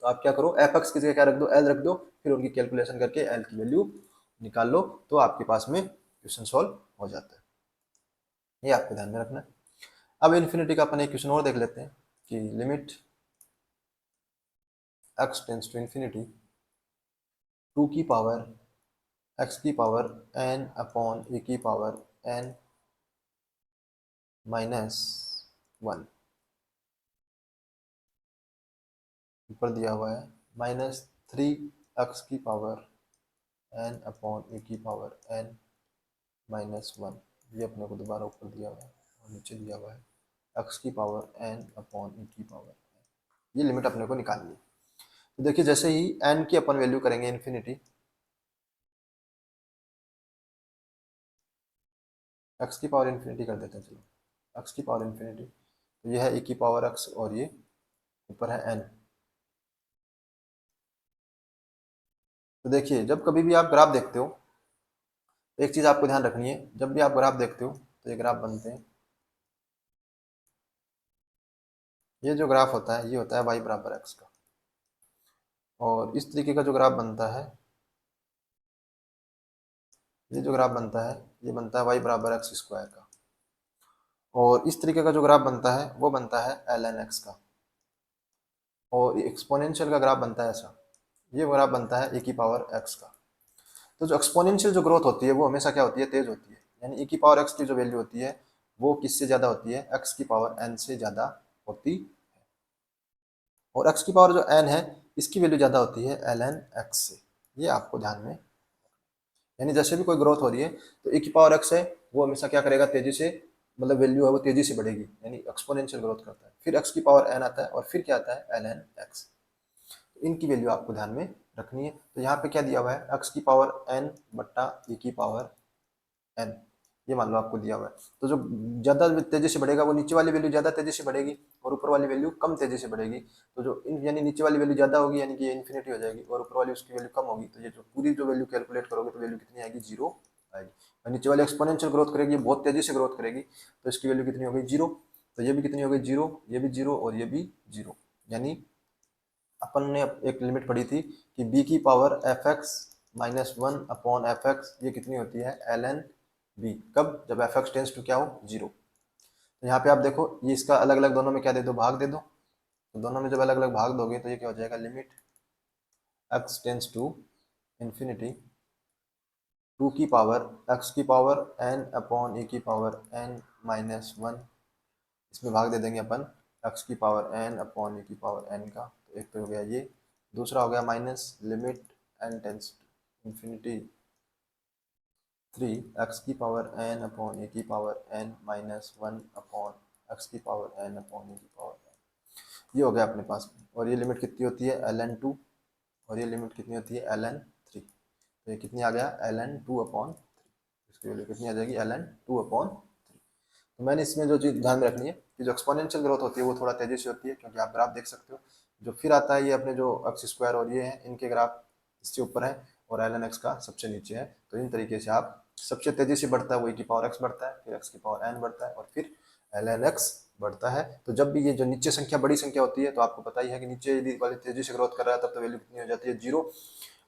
तो आप क्या करो, एफ एक्स की जगह क्या रख दो, एल रख दो, फिर उनकी कैलकुलेशन करके एल की वैल्यू निकाल लो, तो आपके पास में क्वेश्चन सॉल्व हो जाता है। ये आपको ध्यान में रखना है। अब इन्फिनिटी का अपन एक क्वेश्चन और देख लेते हैं कि limit x tends to infinity two की पावर एक्स की पावर एन अपॉन ए की पावर एन माइनस वन, ऊपर दिया हुआ है माइनस थ्री एक्स की पावर एन अपॉन ए की पावर एन माइनस वन, ये अपने को दोबारा ऊपर दिया हुआ है और नीचे दिया हुआ है एक्स की पावर एन अपॉन ए की पावर एन। ये लिमिट अपने को निकालनी है। तो देखिए जैसे ही एन की अपन वैल्यू करेंगे इन्फिनिटी, एक्स की पावर इन्फिनिटी कर देते हैं, चलो एक्स की पावर इन्फिनिटी, तो ये है ए की पावर एक्स और ये ऊपर है एन। तो देखिए जब कभी भी आप ग्राफ देखते हो, एक चीज़ आपको ध्यान रखनी है, जब भी आप ग्राफ देखते हो तो ये ग्राफ बनते हैं, ये जो ग्राफ होता है ये होता है वाई बराबर एक्स का, और इस तरीके का जो ग्राफ बनता है, ये जो ग्राफ बनता है ये बनता है वाई बराबर एक्स स्क्वायर का, और इस तरीके का जो ग्राफ बनता है वो बनता है एल एन एक्स का, और एक्सपोनेंशियल का ग्राफ बनता है ऐसा, ये ग्राफ बनता है ए की पावर एक्स का। तो जो एक्सपोनेंशियल जो ग्रोथ होती है वो हमेशा क्या होती है, तेज होती है, यानी ए की पावर एक्स की जो वैल्यू होती है वो किससे ज़्यादा होती है, एक्स की पावर एन से ज़्यादा होती है, और एक्स की पावर जो एन है इसकी वैल्यू ज़्यादा होती है एल एन एक्स से। ये आपको ध्यान में, यानी जैसे भी कोई ग्रोथ हो रही है तो ए की पावर एक्स है वो हमेशा क्या करेगा, तेजी से, मतलब वैल्यू है वो तेजी से बढ़ेगी, यानी एक्सपोनेंशियल ग्रोथ करता है। फिर एक्स की पावर एन आता है और फिर क्या आता है, एल एन एक्स। तो इनकी वैल्यू आपको ध्यान में रखनी है। तो यहाँ पे क्या दिया हुआ है, एक्स की पावर एन बट्टा ए की पावर एन, ये मान लो आपको दिया हुआ है। तो जो ज़्यादा तेज़ी से बढ़ेगा वो नीचे वाली वैल्यू ज़्यादा तेज़ी से बढ़ेगी और ऊपर वाली वैल्यू कम तेज़ी से बढ़ेगी। तो जो यानी नीचे वाली वैल्यू ज़्यादा होगी यानी कि ये इन्फिनिटी हो जाएगी और ऊपर वाली उसकी वैल्यू कम होगी, तो ये जो पूरी जो वैल्यू कैलकुलेट करोगे तो वैल्यू कितनी आएगी, 0 आएगी। और नीचे वाली एक्सपोनेंशियल ग्रोथ करेगी, ये बहुत तेज़ी से ग्रोथ करेगी, तो इसकी वैल्यू कितनी हो गई, 0। तो ये भी कितनी हो गई, 0, ये भी 0 और ये भी 0। यानी अपन ने एक लिमिट पढ़ी थी कि b की power F x minus one upon F x ये कितनी होती है, एल एन बी। कब, जब एफ एक्स टेंस टू क्या हो, 0। तो यहाँ पे आप देखो ये इसका अलग अलग दोनों में क्या दे दो, भाग दे दो। तो दोनों में जब अलग अलग भाग दोगे तो ये क्या हो जाएगा, limit x tends to infinity two की पावर एक्स की पावर एन अपॉन ए की पावर एन माइनस वन, इसमें भाग दे देंगे अपन एक्स की पावर एन अपॉन ए की पावर एन का। तो एक तो हो गया ये, दूसरा हो गया minus limit n tends to infinity 3 x की पावर एन अपॉन ए की power n minus one upon x की पावर एन अपॉन ए की पावर एन। ये हो गया अपने पास में। और ये लिमिट कितनी होती है, एल एन टू, और ये लिमिट कितनी होती है, एल एन थ्री। तो ये कितनी आ गया, l n two upon three. इसकी वैल्यू कितनी आ जाएगी, l n two upon three. तो मैंने इसमें जो चीज़ ध्यान में रखनी है कि जो एक्सपोनेंशियल ग्रोथ होती है वो थोड़ा तेज़ी से होती है, क्योंकि आप ग्राफ देख सकते हो जो फिर आता है ये अपने जो एक्स स्क्वायर और ये हैं इनके ग्राफ इससे ऊपर है और एल एन एक्स का सबसे नीचे है। तो इन तरीके से आप सबसे तेज़ी से बढ़ता है वो e की पावर एक्स बढ़ता है, फिर एक्स की पावर एन बढ़ता है और फिर एल एन एक्स बढ़ता है। तो जब भी ये जो नीचे संख्या बड़ी संख्या होती है तो आपको पता ही है कि नीचे यदि वाली तेज़ी से ग्रोथ कर रहा है तब तो वैल्यू कितनी हो जाती है, 0।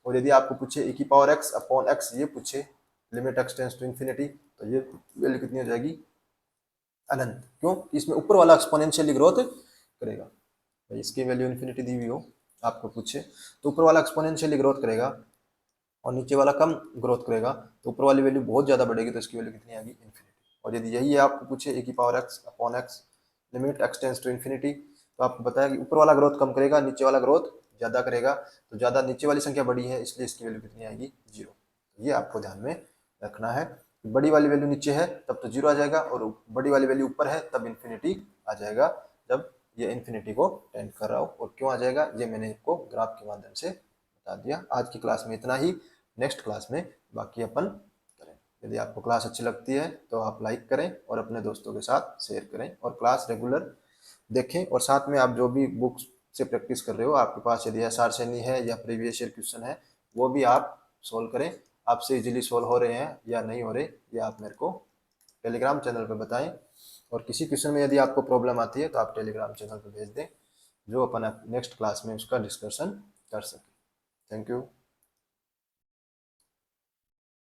और यदि आपको पूछे e की पावर एक्स अपॉन एक्स ये पूछे limit x tends to infinity, तो ये वैल्यू कितनी हो जाएगी, अनंत। क्यों, इसमें ऊपर वाला एक्सपोनेंशियली ग्रोथ करेगा। भाई इसकी वैल्यू इन्फिनिटी दी हुई हो आपको पूछे तो ऊपर वाला एक्सपोनेंशियली ग्रोथ करेगा और नीचे वाला कम ग्रोथ करेगा, तो ऊपर वाली वैल्यू बहुत ज़्यादा बढ़ेगी तो इसकी वैल्यू कितनी आएगी, इन्फिनिटी। और यदि यही है आपको पूछे ए की power x upon x limit x tends to infinity, तो आपको बताया कि ऊपर वाला ग्रोथ कम करेगा, नीचे वाला ग्रोथ ज़्यादा करेगा। तो ज़्यादा नीचे वाली संख्या बड़ी है इसलिए इसकी वैल्यू कितनी आएगी, 0। ये आपको ध्यान में रखना है। बड़ी वाली वैल्यू नीचे है तब तो 0 आ जाएगा और बड़ी वाली वैल्यू ऊपर है तब इन्फिनिटी आ जाएगा, जब ये इन्फिनिटी को टेंड कर रहा हो। और क्यों आ जाएगा ये मैंने आपको ग्राफ के माध्यम से बता दिया। आज की क्लास में इतना ही, नेक्स्ट क्लास में बाकी अपन करें। यदि आपको क्लास अच्छी लगती है तो आप लाइक करें और अपने दोस्तों के साथ शेयर करें और क्लास रेगुलर देखें। और साथ में आप जो भी बुक्स से प्रैक्टिस कर रहे हो आपके पास यदि एसआर शैनी है या प्रीवियस ईयर क्वेश्चन है वो भी आप सोल्व करें। आपसे इजीली सोल्व हो रहे हैं या नहीं हो रहे ये आप मेरे को टेलीग्राम चैनल पर बताएं। और किसी क्वेश्चन में यदि आपको प्रॉब्लम आती है तो आप टेलीग्राम चैनल पर भेज दें, जो अपन नेक्स्ट क्लास में उसका डिस्कशन कर सकें। Thank you.